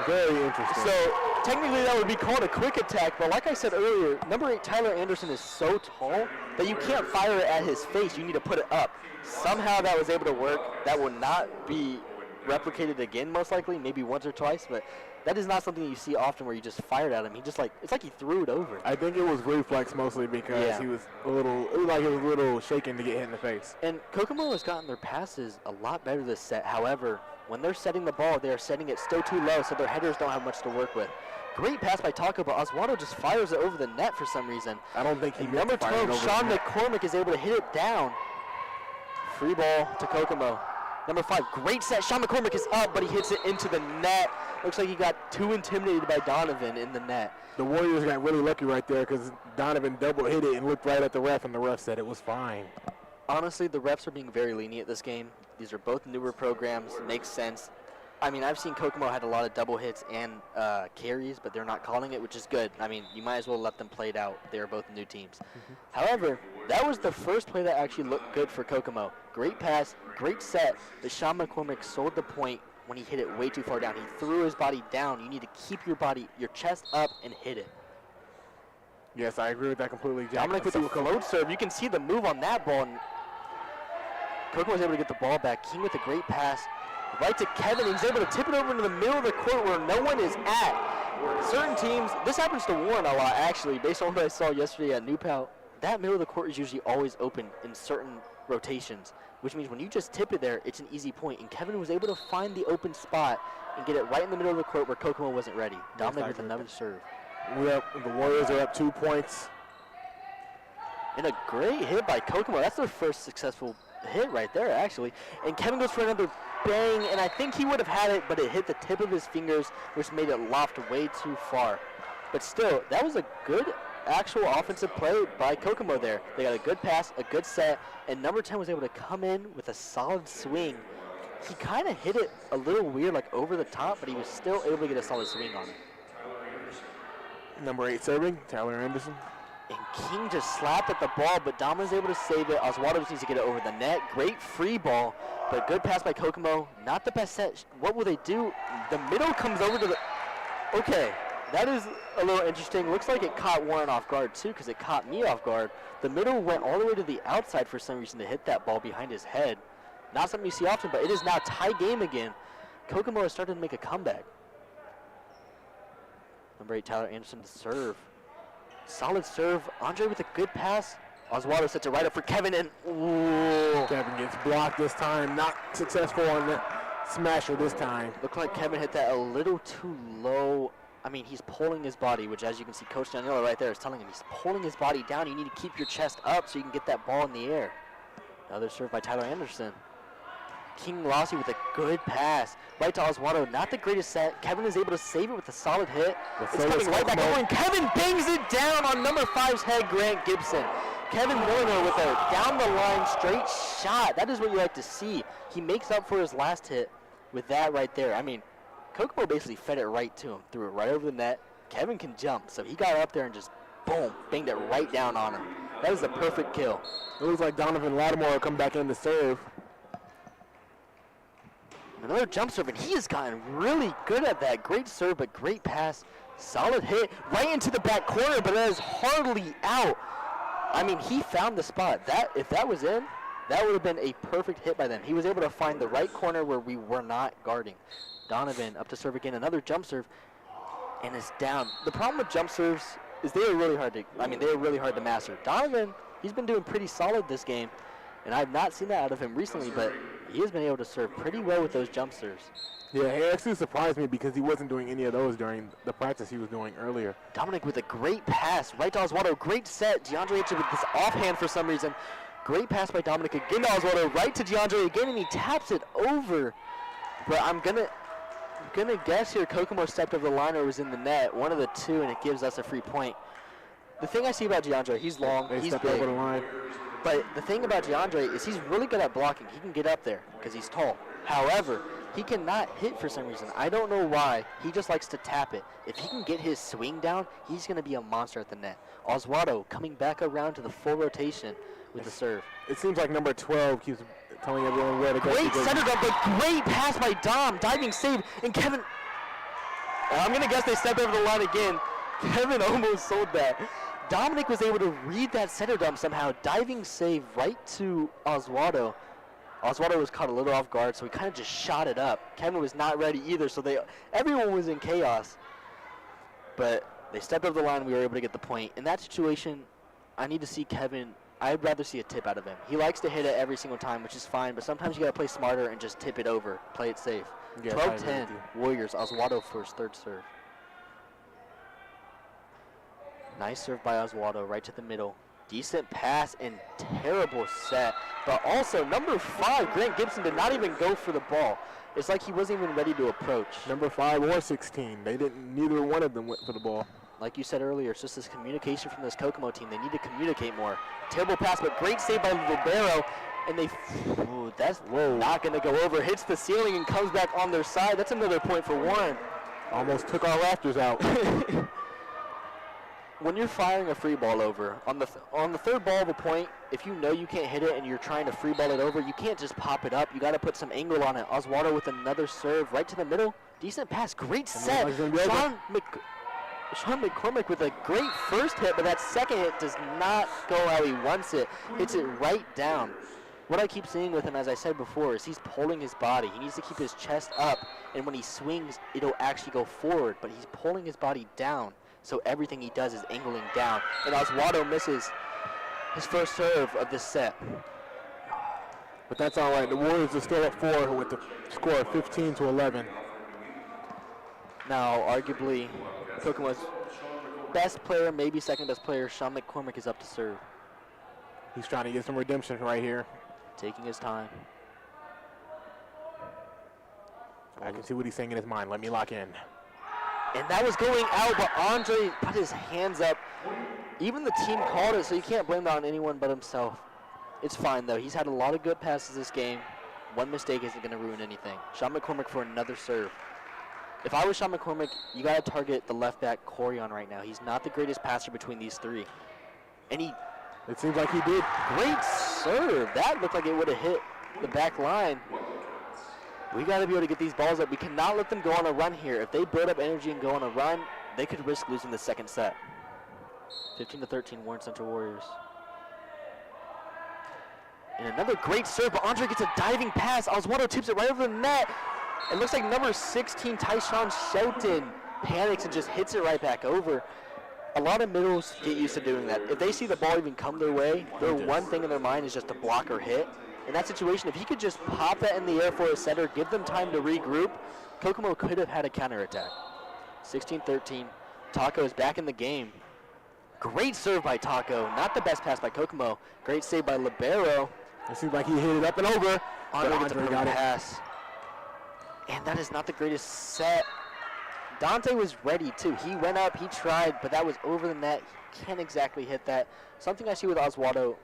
Very interesting. So technically that would be called a quick attack, but like I said earlier, number 8 Tyler Anderson is so tall that you can't fire it at his face. You need to put it up. Somehow that was able to work. That will not be replicated again, most likely, maybe once or twice, but that is not something you see often where you just fired at him. He just it's like he threw it over. I think it was reflex mostly because he was it was like he was a little shaken to get hit in the face. And Kokomo has gotten their passes a lot better this set. However, when they're setting the ball, they're setting it still too low, so their headers don't have much to work with. Great pass by Taco, but Oswaldo just fires it over the net for some reason. I don't think he and number 12, Sean McCormick, is able to hit it down. Free ball to Kokomo. Number 5, great set. Sean McCormick is up, but he hits it into the net. Looks like he got too intimidated by Donovan in the net. The Warriors got really lucky right there because Donovan double hit it and looked right at the ref, and the ref said it was fine. Honestly, the refs are being very lenient this game. These are both newer programs. Makes sense. I mean, I've seen Kokomo had a lot of double hits and carries, but they're not calling it, which is good. I mean, you might as well let them play it out. They're both new teams. However, that was the first play that actually looked good for Kokomo. Great pass, great set, but Sean McCormick sold the point when he hit it way too far down. He threw his body down. You need to keep your chest up and hit it. Yes, I agree with that completely, Jack. Dominic with a float serve. You can see the move on that ball. And Kokomo was able to get the ball back. King with a great pass. Right to Kevin. He's able to tip it over into the middle of the court where no one is at. Certain teams, this happens to Warren a lot, actually, based on what I saw yesterday at New Pal. That middle of the court is usually always open in certain rotations, which means when you just tip it there, it's an easy point. And Kevin was able to find the open spot and get it right in the middle of the court where Kokomo wasn't ready. Dominic with another serve. The Warriors are up 2 points. And a great hit by Kokomo. That's their first successful hit right there, actually. And Kevin goes for another bang, and I think he would have had it, but it hit the tip of his fingers, which made it loft way too far. But still, that was a good actual offensive play by Kokomo there. They got a good pass, a good set, and number 10 was able to come in with a solid swing. He kind of hit it a little weird, like over the top, but he was still able to get a solid swing on it. Number 8 serving, Tyler Anderson. And King just slapped at the ball, but Dom was able to save it. Oswaldo just needs to get it over the net. Great free ball, but good pass by Kokomo. Not the best set. What will they do? The middle comes over to the... Okay, that is a little interesting. Looks like it caught Warren off guard, too, because it caught me off guard. The middle went all the way to the outside for some reason to hit that ball behind his head. Not something you see often, but it is now tie game again. Kokomo has started to make a comeback. Number 8, Tyler Anderson to serve. Solid serve. Andre with a good pass. Oswaldo sets it right up for Kevin, and ooh. Kevin gets blocked this time. Not successful on the smasher this time. Looked like Kevin hit that a little too low. I mean, he's pulling his body, which as you can see, Coach Daniela right there is telling him he's pulling his body down. You need to keep your chest up so you can get that ball in the air. Another serve by Tyler Anderson. King Rossi with a good pass. Right to Oswaldo. Not the greatest set. Kevin is able to save it with a solid hit. It's coming right back over, and Kevin bangs it down on number 5's head, Grant Gibson. Kevin Milner with a down-the-line straight shot. That is what you like to see. He makes up for his last hit with that right there. I mean, Kokomo basically fed it right to him. Threw it right over the net. Kevin can jump, so he got up there and just, boom, banged it right down on him. That is the perfect kill. It looks like Donovan Lattimore will come back in to serve. Another jump serve, and he has gotten really good at that. Great serve, but great pass. Solid hit right into the back corner, but that is hardly out. I mean, he found the spot. If that was in, that would have been a perfect hit by them. He was able to find the right corner where we were not guarding. Donovan up to serve again. Another jump serve, and it's down. The problem with jump serves is they are really hard to master. Donovan, he's been doing pretty solid this game, and I've not seen that out of him recently, but he has been able to serve pretty well with those jump serves. Yeah, he actually surprised me because he wasn't doing any of those during the practice he was doing earlier. Dominic with a great pass right to Oswaldo. Great set. DeAndre hits it with this offhand for some reason. Great pass by Dominic again to Oswaldo. Right to DeAndre again, and he taps it over. But I'm going to... going to guess here Kokomo stepped over the line or was in the net. One of the two, and it gives us a free point. The thing I see about DeAndre, he's long, They he's stepped big. over the line. But the thing about DeAndre is he's really good at blocking. He can get up there because he's tall. However, he cannot hit for some reason. I don't know why. He just likes to tap it. If he can get his swing down, he's going to be a monster at the net. Oswaldo coming back around to the full rotation with the serve. It seems like number 12 keeps telling everyone where to go. Great center dump, but great pass by Dom. Diving save. And Kevin, I'm going to guess they stepped over the line again. Kevin almost sold that. Dominic was able to read that center dump somehow. Diving save right to Oswaldo. Oswaldo was caught a little off guard, so he kind of just shot it up. Kevin was not ready either, so everyone was in chaos. But they stepped over the line, and we were able to get the point. In that situation, I need to see Kevin. I'd rather see a tip out of him. He likes to hit it every single time, which is fine, but sometimes you got to play smarter and just tip it over. Play it safe. Yes, 12-10, Warriors. Oswaldo for his third serve. Nice serve by Oswaldo, right to the middle. Decent pass and terrible set. But also, number 5, Grant Gibson, did not even go for the ball. It's like he wasn't even ready to approach. Number 5 or 16. They didn't. Neither one of them went for the ball. Like you said earlier, it's just this communication from this Kokomo team. They need to communicate more. Terrible pass, but great save by Libero. And that's not going to go over. Hits the ceiling and comes back on their side. That's another point for Warren. Almost took our rafters out. When you're firing a free ball over, on the third ball of a point, if you know you can't hit it and you're trying to free ball it over, you can't just pop it up. You got to put some angle on it. Oswaldo with another serve right to the middle. Decent pass. Great set. Sean McCormick with a great first hit, but that second hit does not go how he wants it. Hits it right down. What I keep seeing with him, as I said before, is he's pulling his body. He needs to keep his chest up, and when he swings, it'll actually go forward, but he's pulling his body down. So everything he does is angling down. And Oswaldo misses his first serve of this set. But that's all right. The Warriors are still at 4 with the score of 15-11. Now, arguably, Kokomo's best player, maybe second best player, Sean McCormick, is up to serve. He's trying to get some redemption right here. Taking his time. I can see what he's saying in his mind. Let me lock in. And that was going out, but Andre put his hands up. Even the team called it, so you can't blame that on anyone but himself. It's fine, though. He's had a lot of good passes this game. One mistake isn't going to ruin anything. Sean McCormick for another serve. If I was Sean McCormick, you got to target the left back, Corion, right now. He's not the greatest passer between these three. And it seems like he did. Great serve. That looked like it would have hit the back line. We got to be able to get these balls up. We cannot let them go on a run here. If they build up energy and go on a run, they could risk losing the second set. 15-13, Warren Central Warriors. And another great serve, but Andre gets a diving pass. Oswaldo tips it right over the net. It looks like number 16, Tyshawn Shelton, panics and just hits it right back over. A lot of middles get used to doing that. If they see the ball even come their way, their one thing in their mind is just to block or hit. In that situation, if he could just pop that in the air for a setter, give them time to regroup, Kokomo could have had a counterattack. 16-13, Taco is back in the game. Great serve by Taco, not the best pass by Kokomo. Great save by Libero. It seems like he hit it up and over. Andre gets a perfect pass. And that is not the greatest set. Dante was ready too. He went up, he tried, but that was over the net. He can't exactly hit that. Something I see with Oswaldo,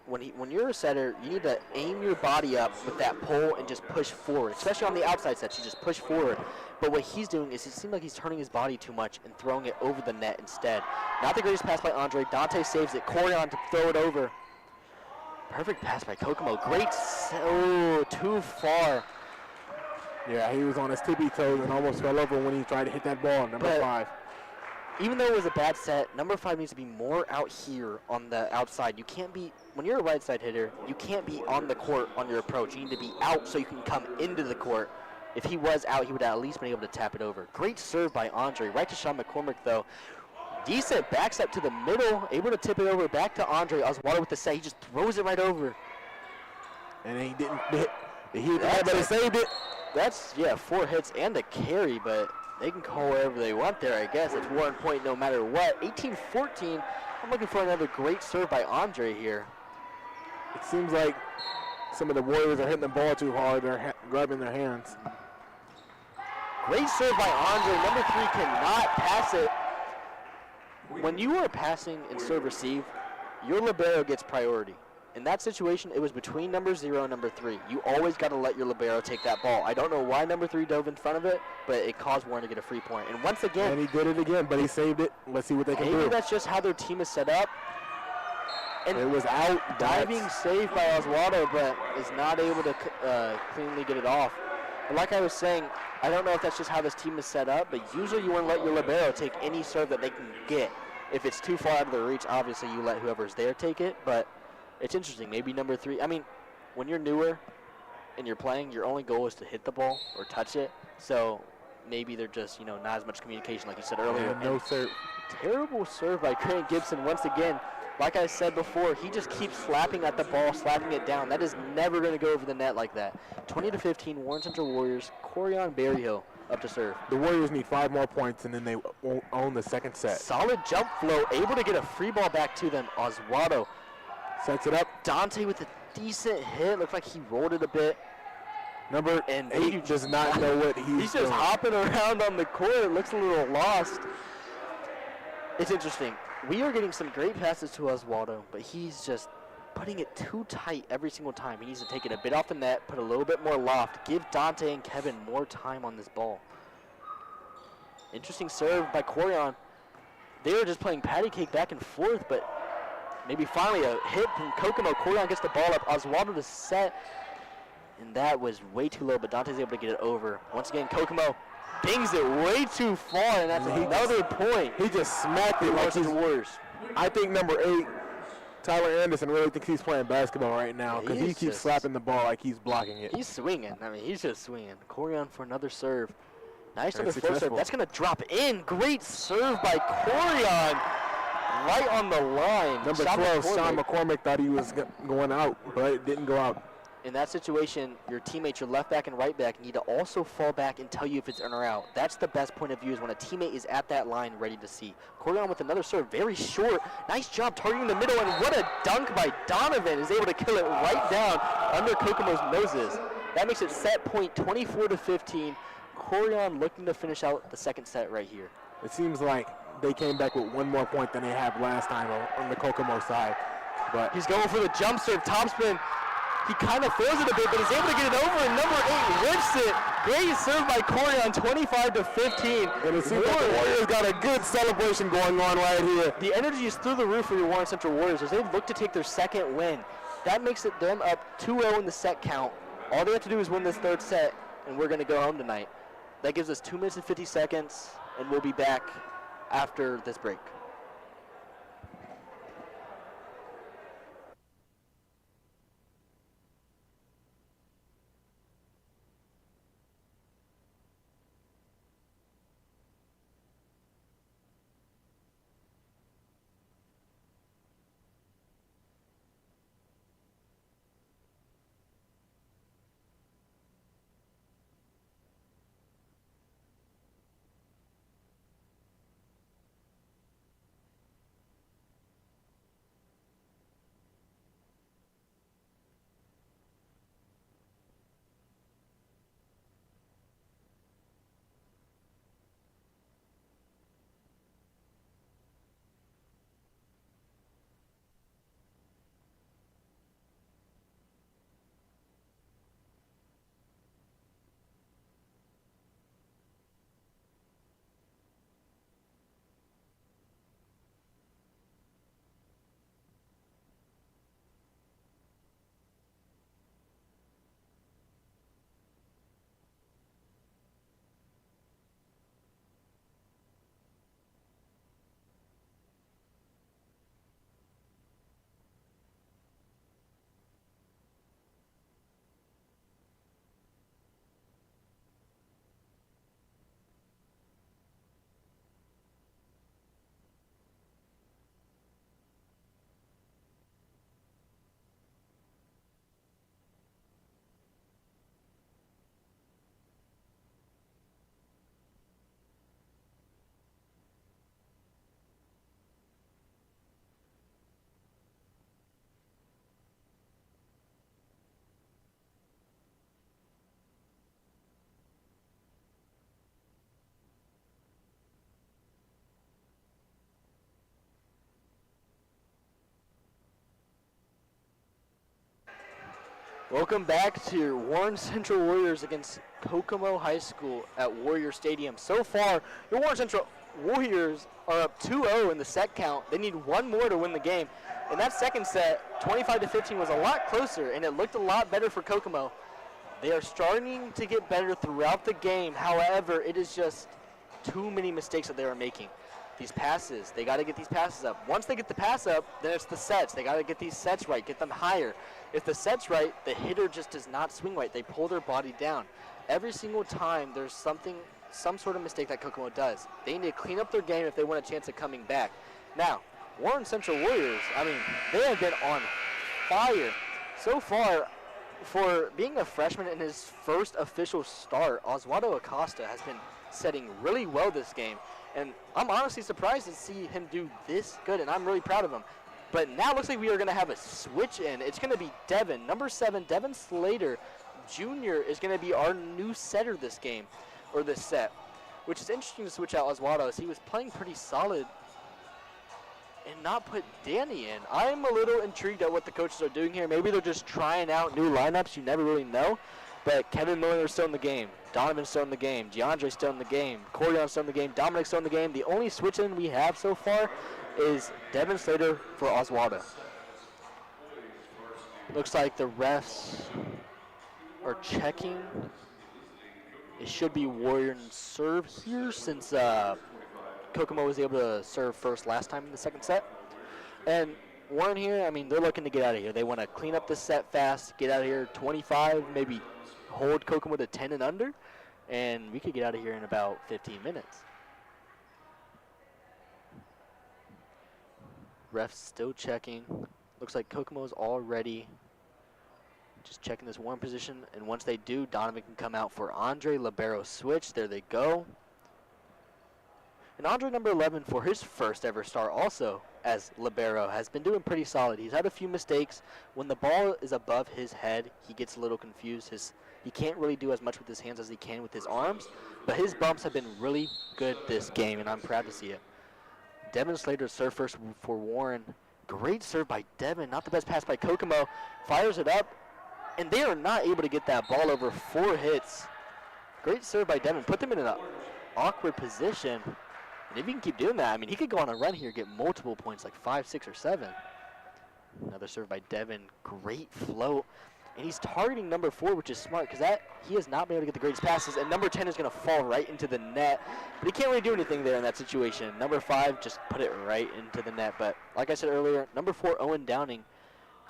when you're a setter, you need to aim your body up with that pull and just push forward, especially on the outside sets. You just push forward. But what he's doing is it seems like he's turning his body too much and throwing it over the net instead. Not the greatest pass by Andre. Dante saves it. Corion to throw it over. Perfect pass by Kokomo. Great. Too far. Yeah, he was on his tippy toes and almost fell over when he tried to hit that ball, number 5. Even though it was a bad set, number 5 needs to be more out here on the outside. You can't be, when you're a right side hitter, you can't be on the court on your approach. You need to be out so you can come into the court. If he was out, he would have at least been able to tap it over. Great serve by Andre. Right to Sean McCormick, though. Decent back step to the middle, able to tip it over back to Andre. Oswaldo with the set. He just throws it right over. And he didn't hit. He hit that, but he saved it. That's, 4 hits and a carry, but they can call wherever they want there, I guess. It's 1 point no matter what. 18-14. I'm looking for another great serve by Andre here. It seems like some of the Warriors are hitting the ball too hard. They're grabbing their hands. Great serve by Andre. Number 3 cannot pass it. When you are passing and serve receive, your libero gets priority. In that situation, it was between number 0 and number 3. You always got to let your libero take that ball. I don't know why number 3 dove in front of it, but it caused Warren to get a free point. And once again, and he did it again, but he saved it. Let's see what they can do. Maybe that's just how their team is set up. And it was out. Diving save by Oswaldo, but is not able to cleanly get it off. But like I was saying, I don't know if that's just how this team is set up, but usually you want to let your libero take any serve that they can get. If it's too far out of their reach, obviously you let whoever's there take it, but it's interesting. Maybe number 3. I mean, when you're newer and you're playing, your only goal is to hit the ball or touch it. So maybe they're just, not as much communication like you said earlier. Yeah, no serve. Terrible serve by Grant Gibson once again. Like I said before, he just keeps slapping at the ball, slapping it down. That is never going to go over the net like that. 20-15, Warren Central Warriors. Corian Berryhill up to serve. The Warriors need 5 more points, and then they won't own the second set. Solid jump flow, able to get a free ball back to them. Oswaldo sets it up. Dante with a decent hit. Looks like he rolled it a bit. Number 8 does not know what he's just doing. Hopping around on the court. It looks a little lost. It's interesting. We are getting some great passes to Oswaldo, but he's just putting it too tight every single time. He needs to take it a bit off the net, put a little bit more loft, give Dante and Kevin more time on this ball. Interesting serve by Corian. They were just playing patty cake back and forth, but maybe finally a hit from Kokomo. Corian gets the ball up. Oswaldo to set, and that was way too low, but Dante's able to get it over. Once again, Kokomo dings it way too far, and that's another point. He just smacked it like he's Warriors. I think number 8, Tyler Anderson, really thinks he's playing basketball right now because he keeps slapping the ball like he's blocking it. He's swinging. I mean, he's just swinging. Corian for another serve. Nice number 4 serve. That's going to drop in. Great serve by Corian. Right on the line. Number 12, Sean McCormick, thought he was going out, but it didn't go out. In that situation, your teammates, your left back and right back, need to also fall back and tell you if it's in or out. That's the best point of view, is when a teammate is at that line ready to see. Corian with another serve, very short. Nice job targeting the middle, and what a dunk by Donovan. Is able to kill it right down under Kokomo's noses. That makes it set point 24-15. Corian looking to finish out the second set right here. It seems like they came back with 1 more point than they had last time on the Kokomo side. But he's going for the jump serve, topspin. He kind of throws it a bit, but he's able to get it over, and number 8 whips it. Great serve by Corian, 25-15. And it seems like the Warriors got a good celebration going on right here. The energy is through the roof for your Warren Central Warriors as they look to take their second win. That makes it them up 2-0 in the set count. All they have to do is win this third set, and we're going to go home tonight. That gives us 2 minutes and 50 seconds, and we'll be back after this break. Welcome back to Warren Central Warriors against Kokomo High School at Warrior Stadium. So far, your Warren Central Warriors are up 2-0 in the set count. They need one more to win the game. In that second set, 25-15 was a lot closer, and it looked a lot better for Kokomo. They are starting to get better throughout the game. However, it is just too many mistakes that they are making. These passes, they got to get these passes up. Once they get the pass up, then it's the sets. They got to get these sets right, get them higher. If the set's right, the hitter just does not swing right. They pull their body down. Every single time there's some sort of mistake that Kokomo does. They need to clean up their game if they want a chance of coming back. Now, Warren Central Warriors, I mean, they have been on fire. So far, for being a freshman in his first official start, Oswaldo Acosta has been setting really well this game. And I'm honestly surprised to see him do this good, and I'm really proud of him. But now it looks like we are going to have a switch in. It's going to be Devin. Number 7, Devin Slater Jr. is going to be our new setter this game, or this set. Which is interesting to switch out Oswaldo, as he was playing pretty solid and not put Danny in. I'm a little intrigued at what the coaches are doing here. Maybe they're just trying out new lineups. You never really know. But Kevin Miller is still in the game. Donovan's still in the game. DeAndre's still in the game. Corion's still in the game. Dominic's still in the game. The only switch in we have so far is Devin Slater for Oswaldo. Looks like the refs are checking. It should be Warrior and serve here, since Kokomo was able to serve first last time in the second set. And Warren here, I mean, they're looking to get out of here. They want to clean up this set fast, get out of here 25, maybe hold Kokomo to 10 and under, and we could get out of here in about 15 minutes. Refs still checking. Looks like Kokomo's already just checking this Warren position, and once they do, Donovan can come out for Andre Libero switch. There they go. And Andre, number 11, for his first ever start also as libero, has been doing pretty solid. He's had a few mistakes. When the ball is above his head, he gets a little confused. He can't really do as much with his hands as he can with his arms, but his bumps have been really good this game, and I'm proud to see it. Devin Slater serve first for Warren. Great serve by Devin. Not the best pass by Kokomo. Fires it up, and they are not able to get that ball over 4 hits. Great serve by Devin. Put them in an awkward position. And if he can keep doing that, I mean, he could go on a run here, get multiple points, like 5, 6, or 7. Another serve by Devin. Great float. And he's targeting number 4, which is smart, because he has not been able to get the greatest passes. And number 10 is going to fall right into the net. But he can't really do anything there in that situation. Number 5 just put it right into the net. But like I said earlier, number 4, Owen Downing,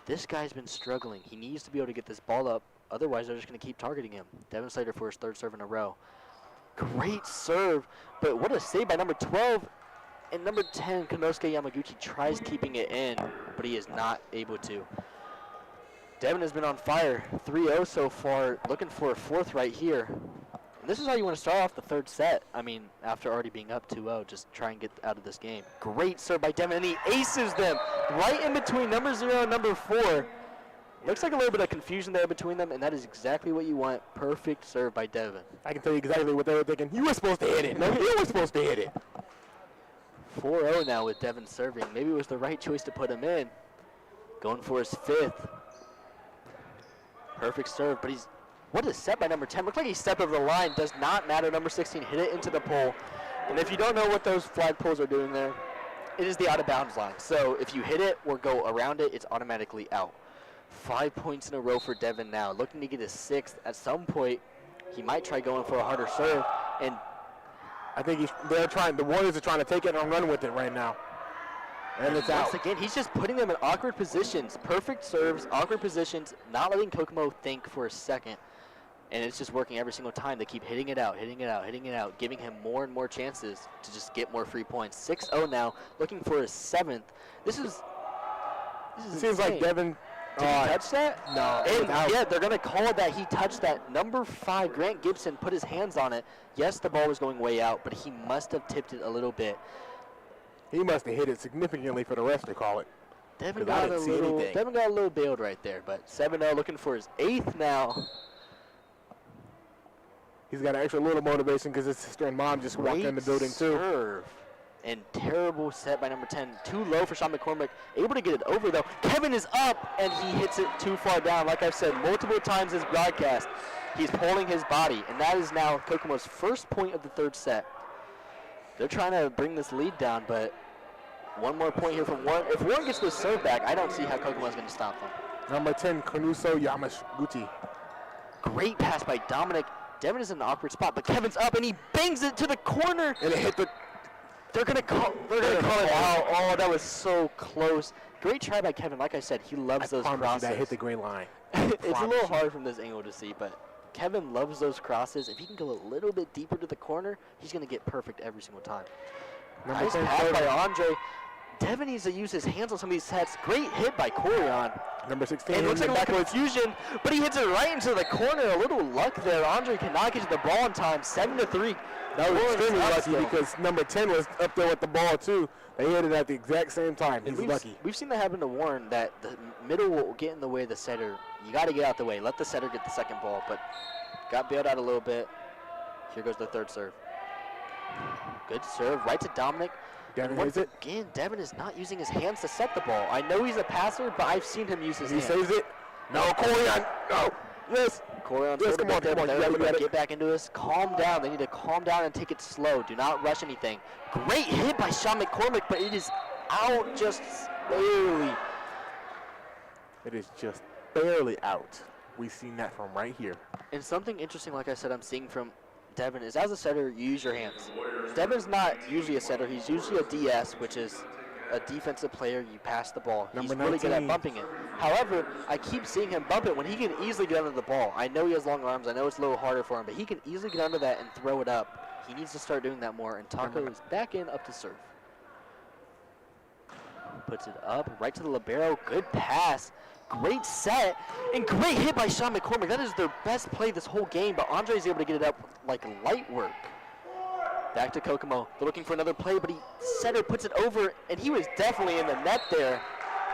this guy's been struggling. He needs to be able to get this ball up. Otherwise, they're just going to keep targeting him. Devin Slater for his 3rd serve in a row. Great serve, but what a save by number 12. And number 10, Konosuke Yamaguchi, tries keeping it in, but he is not able to. Devin has been on fire, 3-0 so far, looking for a 4th right here. And this is how you want to start off the 3rd set. I mean, after already being up 2-0, just try and get out of this game. Great serve by Devin, and he aces them right in between number 0 and number 4. Looks like a little bit of confusion there between them, and that is exactly what you want. Perfect serve by Devin. I can tell you exactly what they were thinking. You were supposed to hit it. No, you were supposed to hit it. 4-0 now with Devin serving. Maybe it was the right choice to put him in. Going for his 5th. Perfect serve, but what a set by number 10. Looked like he stepped over the line. Does not matter. Number 16 hit it into the pole. And if you don't know what those flag poles are doing there, it is the out of bounds line. So if you hit it or go around it, it's automatically out. 5 points in a row for Devin now. Looking to get his 6th. At some point, he might try going for a harder serve. And I think the Warriors are trying to take it and run with it right now. And it's out. Once again, he's just putting them in awkward positions. Perfect serves, awkward positions, not letting Kokomo think for a second. And it's just working every single time. They keep hitting it out, hitting it out, hitting it out, giving him more and more chances to just get more free points. 6-0 now, looking for his 7th. This is It seems insane. like Devin... Did he touch that? No. And yeah, they're going to call that he touched that. Number 5, Grant Gibson, put his hands on it. Yes, the ball was going way out, but he must have tipped it a little bit. He must have hit it significantly for the ref to call it. Devin got a little bailed right there, but 7-0 looking for his 8th now. He's got an extra little motivation because his sister and mom just walked in the building too. Serve. And terrible set by number 10. Too low for Sean McCormick. Able to get it over, though. Kevin is up, and he hits it too far down. Like I've said multiple times this broadcast, he's pulling his body, and that is now Kokomo's first point of the third set. They're trying to bring this lead down, but one more point here from Warren. If Warren gets the serve back, I don't see how Kokomo is going to stop them. Number 10, Kanuso Yamaguchi. Great pass by Dominic. Devin is in an awkward spot, but Kevin's up, and he bangs it to the corner. And it hit the... They're gonna call it out. Oh, that was so close. Great try by Kevin. Like I said, he loves those crosses. That hit the gray line. It's a little hard from this angle to see, but Kevin loves those crosses. If he can go a little bit deeper to the corner, he's gonna get perfect every single time. Nice pass by Andre. Devin needs to use his hands on some of these sets. Great hit by Corian. Number 16. And it looks like a lack of confusion, but he hits it right into the corner. A little luck there. Andre cannot get to the ball in time. 7-3. That was extremely lucky because number 10 was up there with the ball, too. They hit it at the exact same time. He's lucky. We've seen that happen to Warren, that the middle will get in the way of the setter. You got to get out the way. Let the setter get the second ball, but got bailed out a little bit. Here goes the third serve. Good serve right to Dominic. Devin hits it. Again, Devin is not using his hands to set the ball. I know he's a passer, but I've seen him use his hands. He saves it. No, Corian. No. Yes. Corian, yes, come on. Get back into this. Calm down. They need to calm down and take it slow. Do not rush anything. Great hit by Sean McCormick, but it is out just barely. It is just barely out. We've seen that from right here. And something interesting, like I said, I'm seeing from Devin is as a setter, you use your hands. Devin's not usually a setter. He's usually a DS, which is a defensive player. You pass the ball. He's really good at bumping it. However, I keep seeing him bump it when he can easily get under the ball. I know he has long arms. I know it's a little harder for him, but he can easily get under that and throw it up. He needs to start doing that more, and Taco is back in up to serve. Puts it up right to the libero. Good pass. Great set, and great hit by Sean McCormick. That is their best play this whole game, but Andre is able to get it up like light work. Back to Kokomo. They're looking for another play, but setter puts it over, and he was definitely in the net there.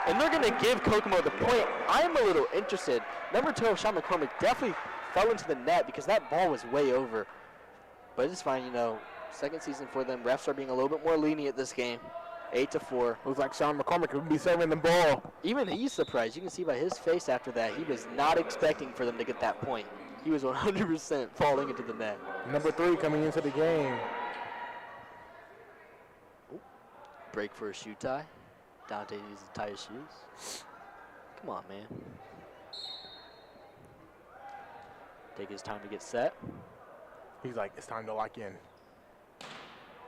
And they're going to give Kokomo the point. I'm a little interested. Number 12, Sean McCormick, definitely fell into the net because that ball was way over. But it's fine, you know. Second season for them. Refs are being a little bit more lenient this game. 8-4. Looks like Sean McCormick would be serving the ball. Even he's surprised. You can see by his face after that, he was not expecting for them to get that point. He was 100% falling into the net. Number 3 coming into the game. Ooh. Break for a shoe tie. Dante needs to tie his shoes. Come on, man. Take his time to get set. He's like, it's time to lock in.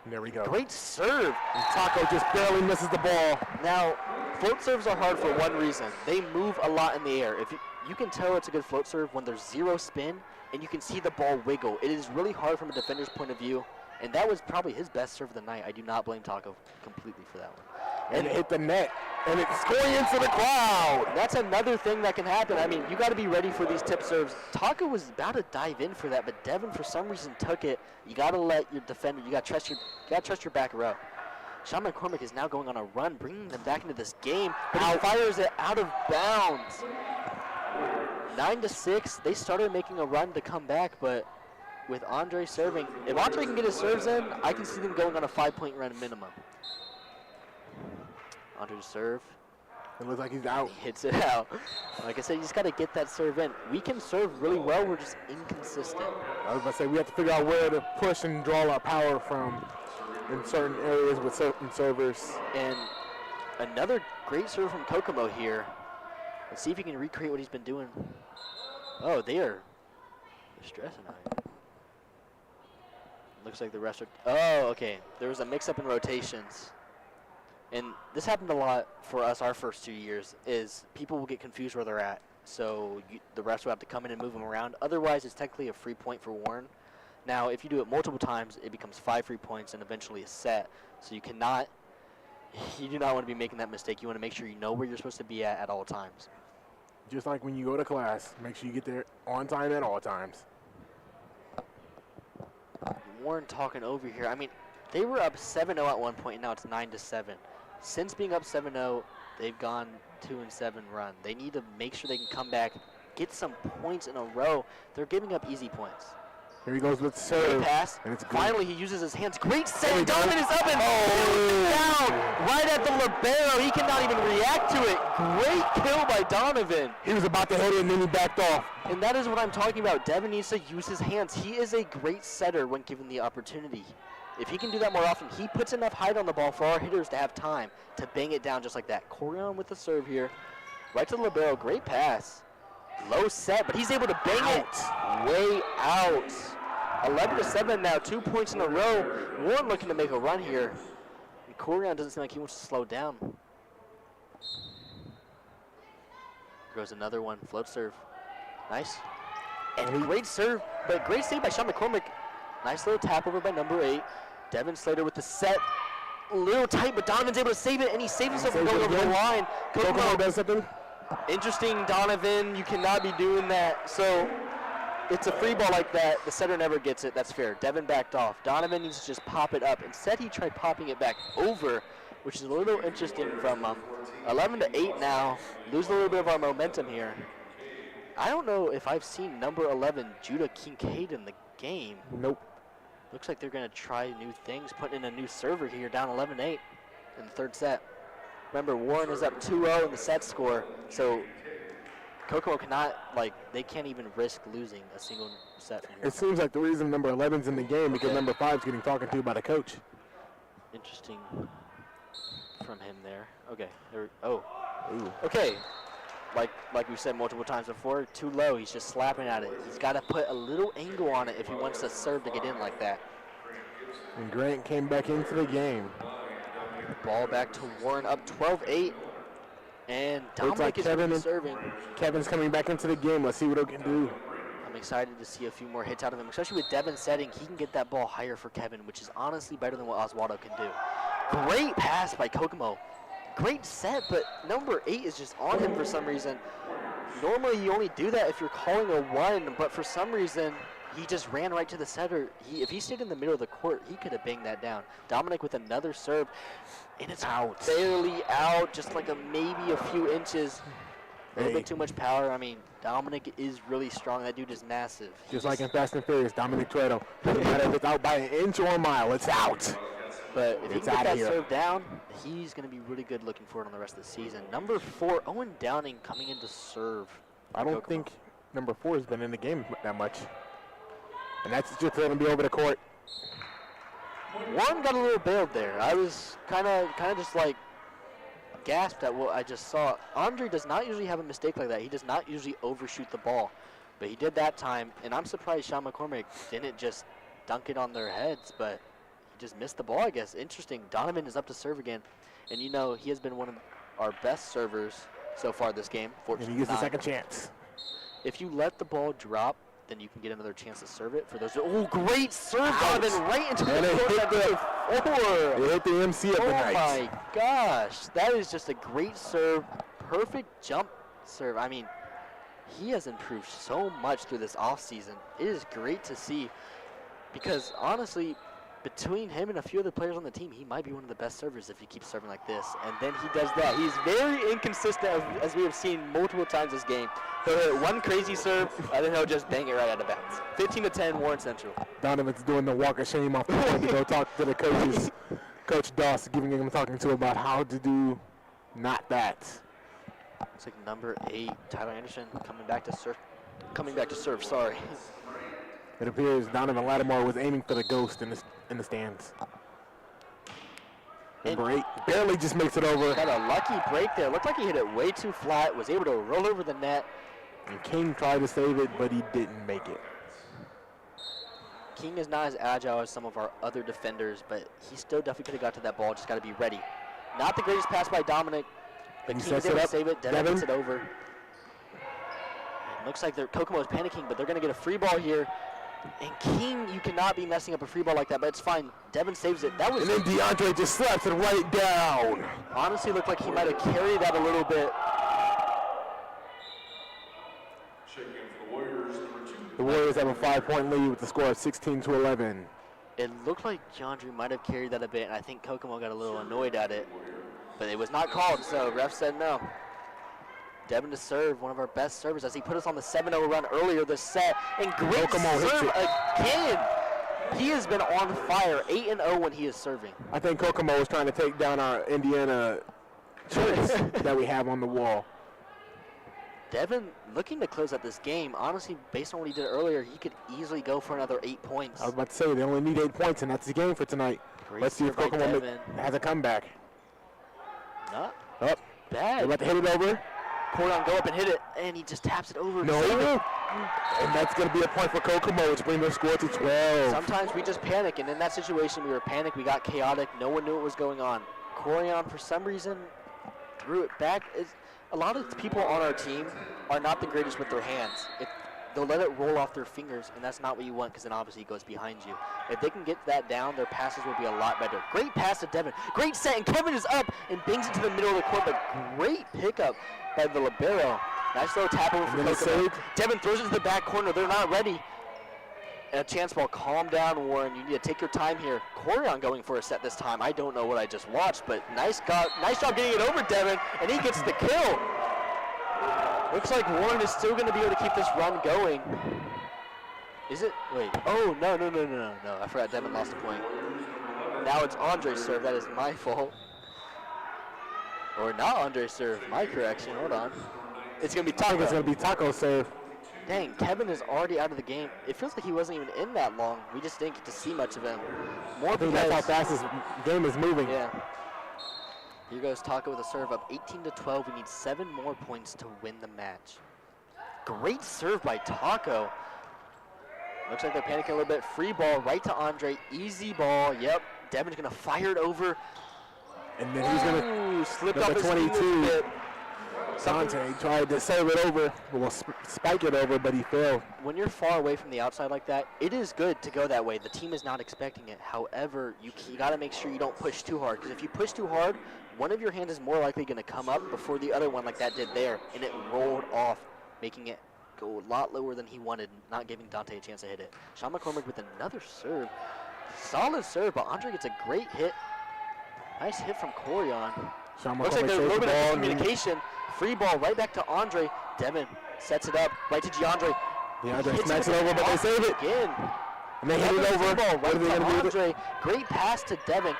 And there we go. Great serve. And Taco just barely misses the ball. Now, float serves are hard for one reason. They move a lot in the air. If you can tell it's a good float serve when there's zero spin and you can see the ball wiggle. It is really hard from a defender's point of view, and that was probably his best serve of the night. I do not blame Taco completely for that one. And it hit the net, and it's scoring into the crowd. That's another thing that can happen. I mean, you got to be ready for these tip serves. Taco was about to dive in for that, but Devin, for some reason, took it. You got to let your defender. You got to trust your back row. Sean McCormick is now going on a run, bringing them back into this game, but he fires it out of bounds. 9-6. They started making a run to come back, but with Andre serving, if Andre can get his serves in, I can see them going on a 5-point run minimum. Andre to serve. It looks like he's out. He hits it out. Like I said, you just got to get that serve in. We can serve really well. We're just inconsistent. I was about to say, we have to figure out where to push and draw our power from in certain areas with certain servers. And another great serve from Kokomo here. Let's see if he can recreate what he's been doing. Oh, they're stressing on him. Looks like the rest are... Oh, okay. There was a mix-up in rotations. And this happened a lot for us our first 2 years, is people will get confused where they're at. So the refs will have to come in and move them around. Otherwise, it's technically a free point for Warren. Now, if you do it multiple times, it becomes 5 free points and eventually a set. So you do not want to be making that mistake. You want to make sure you know where you're supposed to be at all times. Just like when you go to class, make sure you get there on time at all times. Warren talking over here. I mean, they were up 7-0 at one point, and now it's 9-7. Since being up 7-0, they've gone 2-7 run. They need to make sure they can come back, get some points in a row. They're giving up easy points. Here he goes with Great serve. pass. And it's good. Finally, he uses his hands. Great save. There we go. Donovan is up and down right at the libero. He cannot even react to it. Great kill by Donovan. He was about to hit it, and then he backed off. And that is what I'm talking about. Devin needs to use his hands. He is a great setter when given the opportunity. If he can do that more often, he puts enough height on the ball for our hitters to have time to bang it down just like that. Corion with the serve here. Right to the libero. Great pass. Low set, but he's able to bang it way out. 11-7 now, 2 points in a row. Warren looking to make a run here. And Corion doesn't seem like he wants to slow down. Goes another one, float serve. Nice. And great serve, but great save by Sean McCormick. Nice little tap over by number 8. Devin Slater with the set. A little tight, but Donovan's able to save it, and he saves himself from going over the line. Kokomo does something. Interesting, Donovan. You cannot be doing that. So it's a free ball like that. The setter never gets it. That's fair. Devin backed off. Donovan needs to just pop it up. Instead, he tried popping it back over, which is a little interesting from 11-8 now. Lose a little bit of our momentum here. I don't know if I've seen number 11, Judah Kincaid, in the game. Nope. Looks like they're going to try new things, putting in a new server here, down 11-8 in the third set. Remember, Warren is up 2-0 in the set score, so Kokomo cannot, they can't even risk losing a single set from here. It seems like the reason number 11's in the game because number 5's getting talked to by the coach. Interesting from him there. Okay. Ooh. Okay. Like we've said multiple times before, too low. He's just slapping at it. He's got to put a little angle on it if he wants to serve to get in like that. And Grant came back into the game. Ball back to Warren, up 12-8. And Dominic is Kevin serving. Kevin's coming back into the game. Let's see what he can do. I'm excited to see a few more hits out of him, especially with Devin setting. He can get that ball higher for Kevin, which is honestly better than what Oswaldo can do. Great pass by Kokomo. Great set, but number 8 is just on him for some reason. Normally you only do that if you're calling a 1, but for some reason he just ran right to the setter. If he stayed in the middle of the court, he could have banged that down. Dominic with another serve, and it's out. Barely out, just like maybe a few inches. A little bit too much power. I mean, Dominic is really strong. That dude is massive. Just like in Fast and Furious, Dominic Toretto. No matter if it's out by an inch or a mile, it's out. But if he can get that serve down, he's going to be really good looking for it on the rest of the season. Number 4, Owen Downing, coming in to serve. I don't think number 4 has been in the game that much. And that's just going to be over the court. One got a little bailed there. I was kind of just gasped at what I just saw. Andre does not usually have a mistake like that. He does not usually overshoot the ball. But he did that time, and I'm surprised Sean McCormick didn't just dunk it on their heads, but he just missed the ball, I guess. Interesting. Donovan is up to serve again. And, he has been one of our best servers so far this game. And he gets a second chance. If you let the ball drop, then you can get another chance to serve it. For those, great serve, Donovan, right into the floor. It hit the MC of the night. Oh, my gosh. That is just a great serve. Perfect jump serve. I mean, he has improved so much through this offseason. It is great to see because, honestly, between him and a few other players on the team, he might be one of the best servers if he keeps serving like this. And then he does that. He's very inconsistent, as we have seen multiple times this game. He'll hit one crazy serve, and then he'll just bang it right out of bounds. 15-10, Warren Central. Donovan's doing the walk of shame off the court to go talk to the coaches. Coach Doss giving him talking to about how to do not that. Looks like number 8, Tyler Anderson, coming back to serve. Sorry. It appears Donovan Lattimore was aiming for the ghost in the stands. Number 8 barely just makes it over. Got a lucky break there. Looked like he hit it way too flat. Was able to roll over the net. And King tried to save it, but he didn't make it. King is not as agile as some of our other defenders, but he still definitely could have got to that ball. Just got to be ready. Not the greatest pass by Dominic, but King was able to save it. Devin gets it over. It looks like Kokomo is panicking, but they're going to get a free ball here. And King, you cannot be messing up a free ball like that, but it's fine. Devin saves it. And then DeAndre just slaps it right down. Honestly, looked like he might have carried that a little bit. The Warriors have a 5-point lead with the score of 16-11. It looked like DeAndre might have carried that a bit, and I think Kokomo got a little annoyed at it. But it was not called, so ref said no. Devin to serve, one of our best servers, as he put us on the 7-0 run earlier this set. And great Kokomo serve hits again. He has been on fire, 8-0 when he is serving. I think Kokomo is trying to take down our Indiana shirts that we have on the wall. Devin looking to close out this game. Honestly, based on what he did earlier, he could easily go for another 8 points. I was about to say, they only need 8 points, and that's the game for tonight. Great Let's see if serve by Kokomo Devin. has a comeback. Not Up. bad. They're about to hit it over. Corion go up and hit it, and he just taps it over. No. Save it. And that's going to be a point for Kokomo, which brings their score to 12. Sometimes we just panic, and in that situation, we were panicked. We got chaotic. No one knew what was going on. Corion, for some reason, threw it back. A lot of the people on our team are not the greatest with their hands. They'll let it roll off their fingers, and that's not what you want, because then obviously it goes behind you. If they can get that down, their passes will be a lot better. Great pass to Devin. Great set, and Kevin is up and bangs it to the middle of the court, but great pickup by the libero. Nice little tap over for Kokomo. Devin throws it to the back corner. They're not ready. And a chance ball. Calm down, Warren. You need to take your time here. Corion going for a set this time. I don't know what I just watched, but nice job getting it over Devin, and he gets the kill. Looks like Warren is still going to be able to keep this run going. Is it? Wait. Oh, no. I forgot Devin lost a point. Now it's Andre's serve. That is my fault. Or not Andre's serve. My correction. Hold on. It's going to be Taco. It's going to be Taco serve. Dang, Kevin is already out of the game. It feels like he wasn't even in that long. We just didn't get to see much of him. I think that's how fast this game is moving. Yeah. Here goes Taco with a serve up 18-12. We need 7 more points to win the match. Great serve by Taco. Looks like they're panicking a little bit. Free ball right to Andre. Easy ball. Yep. Devin's going to fire it over. And then he's going to slip off his 22. fingers a bit. Dante tried to serve it over, well, spike it over, but he failed. When you're far away from the outside like that, it is good to go that way. The team is not expecting it. However, you got to make sure you don't push too hard, because if you push too hard, one of your hands is more likely going to come up before the other one like that did there, and it rolled off, making it go a lot lower than he wanted, not giving Dante a chance to hit it. Sean McCormick with another serve. Solid serve, but Andre gets a great hit. Nice hit from Corion. Looks like there's a little bit of communication. Free ball right back to Andre. Devin sets it up right to DeAndre. DeAndre smacks it over, but they save it. Again. And they hit it over. Ball right to Andre. Great pass to Devin.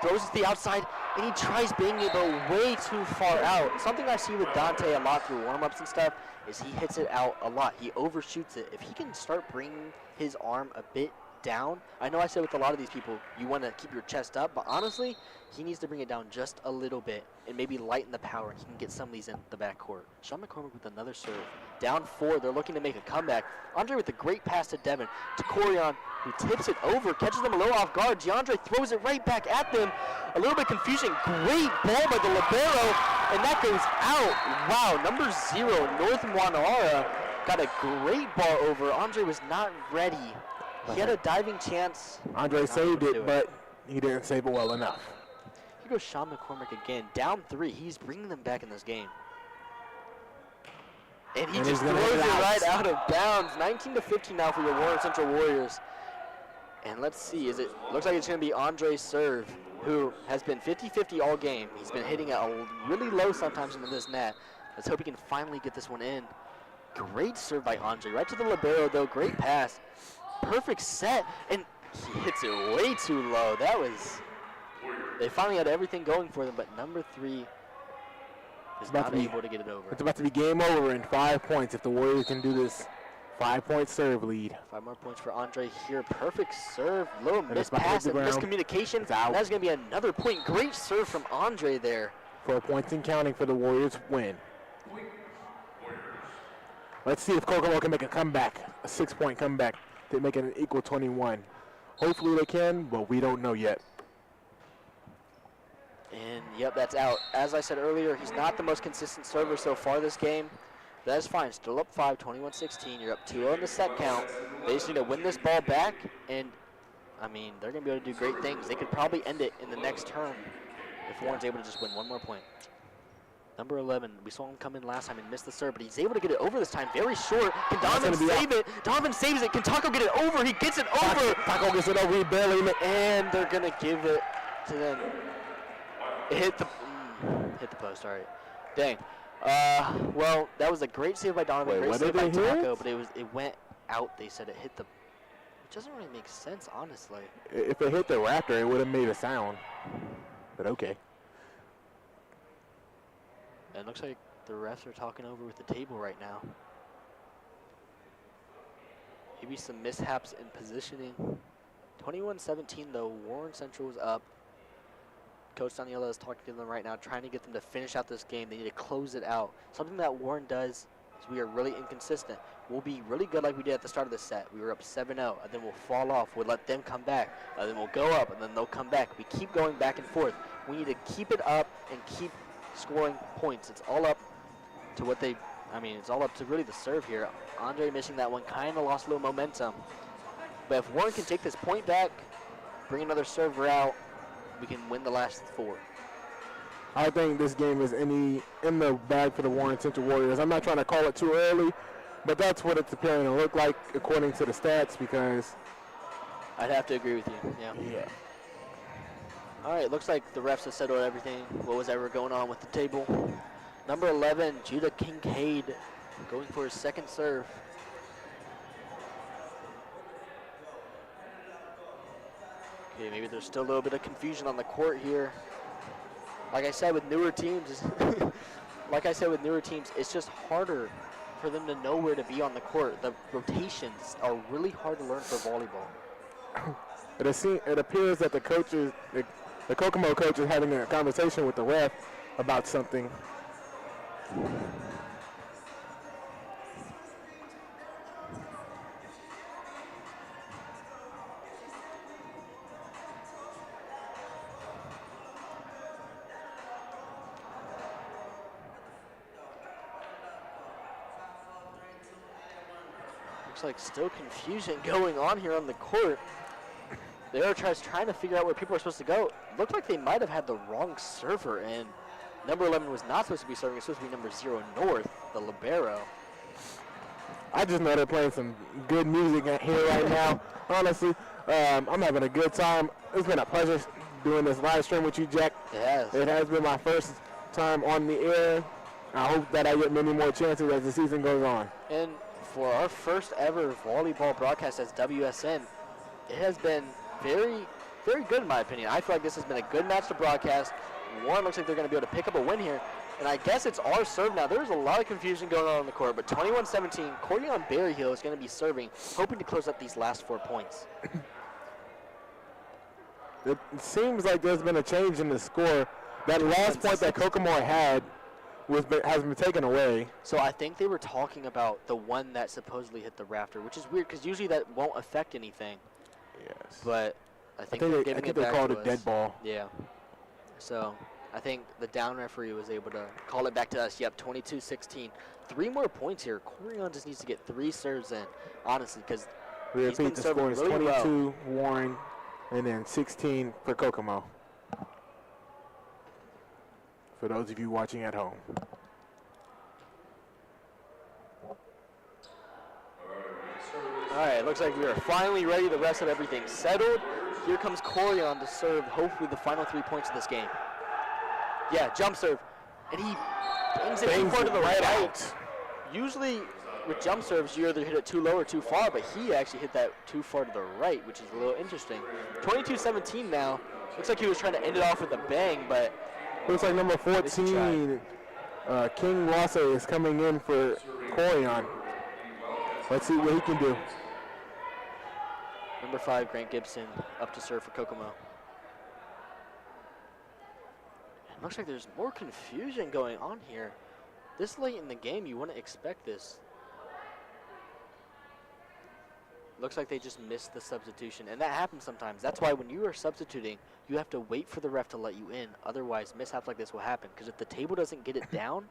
Throws it to the outside, and he tries banging it, but way too far out. Something I see with Dante a lot through warm-ups and stuff is he hits it out a lot. He overshoots it. If he can start bringing his arm a bit down, I know I said with a lot of these people, you want to keep your chest up, but honestly, he needs to bring it down just a little bit and maybe lighten the power, and he can get some of these in the backcourt. Sean McCormick with another serve. Down 4, they're looking to make a comeback. Andre with a great pass to Devin, to Corion, who tips it over, catches them a little off guard. DeAndre throws it right back at them. A little bit confusing. Great ball by the libero, and that goes out. Wow, number 0, North Wanara, got a great ball over. Andre was not ready. He had a diving chance. Andre saved it, but he didn't save it well enough. Here goes Sean McCormick again. Down 3. He's bringing them back in this game. And he just throws it right out of bounds. 19-15 now for your Warren Central Warriors. And let's see, looks like it's going to be Andre's serve, who has been 50-50 all game. He's been hitting it really low sometimes into this net. Let's hope he can finally get this one in. Great serve by Andre. Right to the libero, though. Great pass. Perfect set, and he hits it way too low. They finally had everything going for them, but number 3 is not able to get it over. It's about to be game over in 5 points if the Warriors can do this 5-point serve lead. 5 more points for Andre here. Perfect serve, little missed pass and miscommunication. That's going to be another point. Great serve from Andre there. 4 points and counting for the Warriors win. Let's see if Kokomo can make a comeback, a 6-point comeback. They make it an equal 21. Hopefully they can, but we don't know yet. And yep, that's out. As I said earlier, he's not the most consistent server so far this game. That is fine. Still up 5, 21-16. You're up 2-0 in the set count. They just need to win this ball back, and I mean, they're going to be able to do great things. They could probably end it in the next turn if Warren's able to just win 1 more point. Number 11, we saw him come in last time and miss the serve, but he's able to get it over this time. Very short. Can Donovan save it? Donovan saves it. Can Taco get it over? He gets it over. Taco gets it over. He barely missed. And they're going to give it to them. It hit the post. All right. Dang. Well, that was a great save by Donovan. Wait, Great what save did by it hit? Taco, but it went out. They said it hit the. Which doesn't really make sense, honestly. If it hit the Raptor, it would have made a sound. But okay. And it looks like the refs are talking over with the table right now. Maybe some mishaps in positioning. 21-17 though. Warren Central is up. Coach Daniela is talking to them right now, trying to get them to finish out this game. They need to close it out. Something that Warren does is we are really inconsistent. We'll be really good like we did at the start of the set. We were up 7-0, and then we'll fall off. We'll let them come back, and then we'll go up, and then they'll come back. We keep going back and forth. We need to keep it up and keep scoring points. It's all up to what they, it's all up to really the serve here. Andre missing that one, kind of lost a little momentum. But if Warren can take this point back, bring another server out, we can win the last 4. I think this game is in the bag for the Warren Central Warriors. I'm not trying to call it too early, but that's what it's appearing to look like according to the stats because... I'd have to agree with you, yeah. All right, looks like the refs have settled everything. What was ever going on with the table? Number 11, Judah Kincaid, going for his second serve. Okay, maybe there's still a little bit of confusion on the court here. Like I said with newer teams, it's just harder for them to know where to be on the court. The rotations are really hard to learn for volleyball. It appears that the Kokomo coach is having a conversation with the ref about something. Looks like still confusion going on here on the court. The other trying to figure out where people are supposed to go. Looked like they might have had the wrong server, and number 11 was not supposed to be serving. It's supposed to be number 0 North, the libero. I just know they're playing some good music here right now. Honestly, I'm having a good time. It's been a pleasure doing this live stream with you, Jack. It has been my first time on the air. I hope that I get many more chances as the season goes on. And for our first ever volleyball broadcast as WSN, it has been very, very good in my opinion. I feel like this has been a good match to broadcast. Warren looks like they're going to be able to pick up a win here. And I guess it's our serve now. There's a lot of confusion going on the court, but 21-17, Corian Berryhill is going to be serving, hoping to close up these last 4 points. It seems like there's been a change in the score. That last point that Kokomo had has been taken away. So I think they were talking about the one that supposedly hit the rafter, which is weird because usually that won't affect anything. Yes. But I think they're giving it back to us. they called it dead ball. Yeah. So I think the down referee was able to call it back to us. Yep, 22-16. 3 more points here. Corian just needs to get 3 serves in, honestly, because he's been the serving score is really 22 Warren, and then 16 for Kokomo. For those of you watching at home. All right, looks like we are finally ready. The rest of everything settled. Here comes Corian to serve, hopefully, the final 3 points of this game. Yeah, jump serve. And he bangs it too far to the right. Usually, with jump serves, you either hit it too low or too far, but he actually hit that too far to the right, which is a little interesting. 22-17 now. Looks like he was trying to end it off with a bang, but... Looks like number 14, King Rosse is coming in for Corian. Let's see what he can do. Number 5, Grant Gibson, up to serve for Kokomo. It looks like there's more confusion going on here. This late in the game, you wouldn't expect this. Looks like they just missed the substitution, and that happens sometimes. That's why when you are substituting, you have to wait for the ref to let you in. Otherwise, mishaps like this will happen. Because if the table doesn't get it down,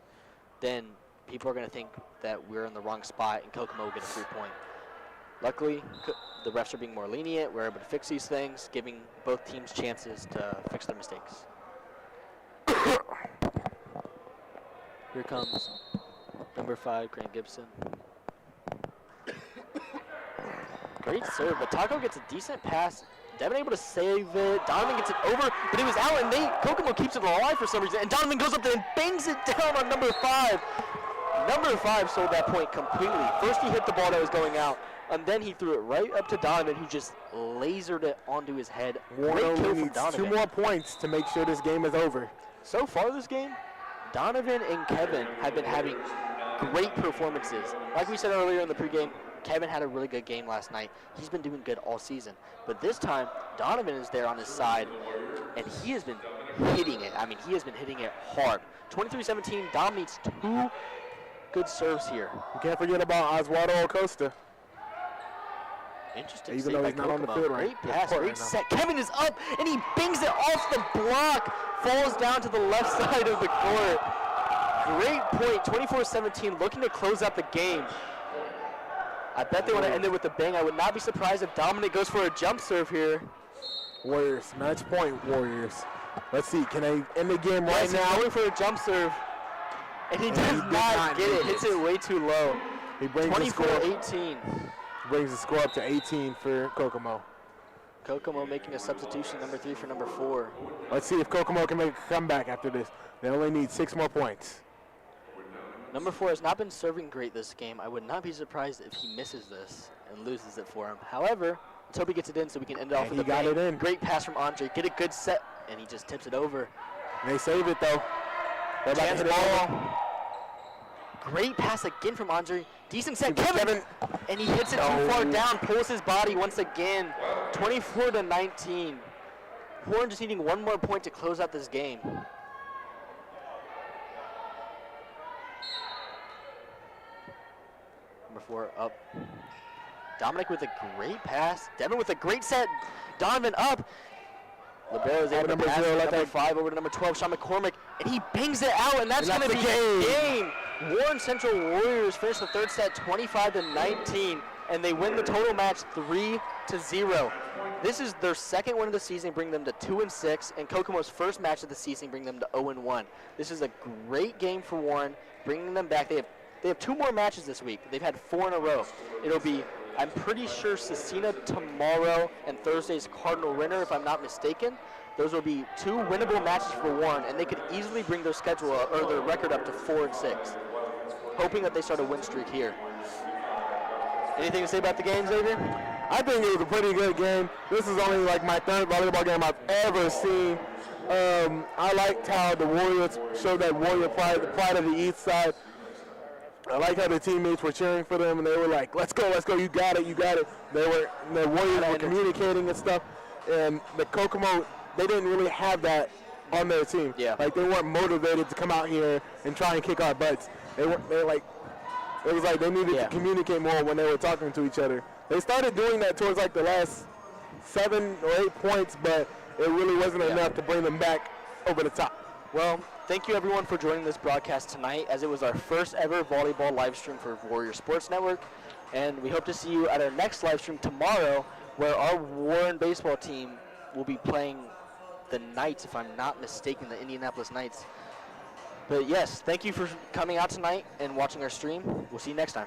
then people are going to think that we're in the wrong spot, and Kokomo will get a 3-point. Luckily, the refs are being more lenient. We're able to fix these things, giving both teams chances to fix their mistakes. Here comes number 5, Grant Gibson. Great serve, but Taco gets a decent pass Devin able to save it. Donovan gets it over, but it was out, and Kokomo keeps it alive for some reason. And Donovan goes up there and bangs it down on number 5. Number 5 sold that point completely. First he hit the ball that was going out, and then he threw it right up to Donovan, who just lasered it onto his head. Great kill from Donovan. 2 more points to make sure this game is over. So far this game, Donovan and Kevin have been having great performances. Like we said earlier in the pregame, Kevin had a really good game last night. He's been doing good all season. But this time, Donovan is there on his side, and he has been hitting it. I mean, he has been hitting it hard. 23-17, Dom needs 2 good serves here. You can't forget about Oswaldo Acosta. Interesting. Even though he's not on the field right. Great pass, great set. Kevin is up, and he bangs it off the block. Falls down to the left side of the court. Great point, 24-17, looking to close out the game. I bet they want to end it with a bang. I would not be surprised if Dominic goes for a jump serve here. Warriors, match point, Warriors. Let's see, can they end the game right now? He's going for a jump serve, and he does not get it. Hits it way too low. He brings 24-18. Brings the score up to 18 for Kokomo. Kokomo making a substitution, number 3 for number 4. Let's see if Kokomo can make a comeback after this. They only need 6 more points. Number 4 has not been serving great this game. I would not be surprised if he misses this and loses it for him. However, let's hope he gets it in so we can end it off with a bang. He got it in. Great pass from Andre. Get a good set, and he just tips it over. They save it, though. They're about to hit it all. Great pass again from Andre. Decent set, Kevin. And he hits it too far down, pulls his body once again. 24-19. Horn just needing 1 more point to close out this game. Number 4 up. Dominic with a great pass. Devin with a great set. Donovan up. Libero is able to pass number 5 over to number 12, Sean McCormick, and he bangs it out, and that's going to be the game. Warren Central Warriors finish the 3rd set 25-19, and they win the total match 3-0. This is their 2nd win of the season, bringing them to 2-6, and Kokomo's 1st match of the season, bringing them to 0-1. This is a great game for Warren, bringing them back. They have 2 more matches this week. They've had 4 in a row. It'll be, I'm pretty sure, Cecina tomorrow and Thursday's Cardinal Renner, if I'm not mistaken. Those will be 2 winnable matches for Warren, and they could easily bring their schedule or their record up to 4-6. Hoping that they start a win streak here. Anything to say about the game, Xavier? I think it was a pretty good game. This is only like my 3rd volleyball game I've ever seen. I liked how the Warriors showed that Warrior pride, the pride of the East Side. I like how the teammates were cheering for them, and they were like, let's go, you got it, you got it. The Warriors were communicating and stuff, and the Kokomo, they didn't really have that on their team. Yeah. Like, they weren't motivated to come out here and try and kick our butts. It was like they needed to communicate more when they were talking to each other. They started doing that towards like the last 7 or 8 points, but it really wasn't enough to bring them back over the top. Well, thank you everyone for joining this broadcast tonight, as it was our first ever volleyball live stream for Warrior Sports Network. And we hope to see you at our next live stream tomorrow, where our Warren baseball team will be playing the Knights, if I'm not mistaken, the Indianapolis Knights. But yes, thank you for coming out tonight and watching our stream. We'll see you next time.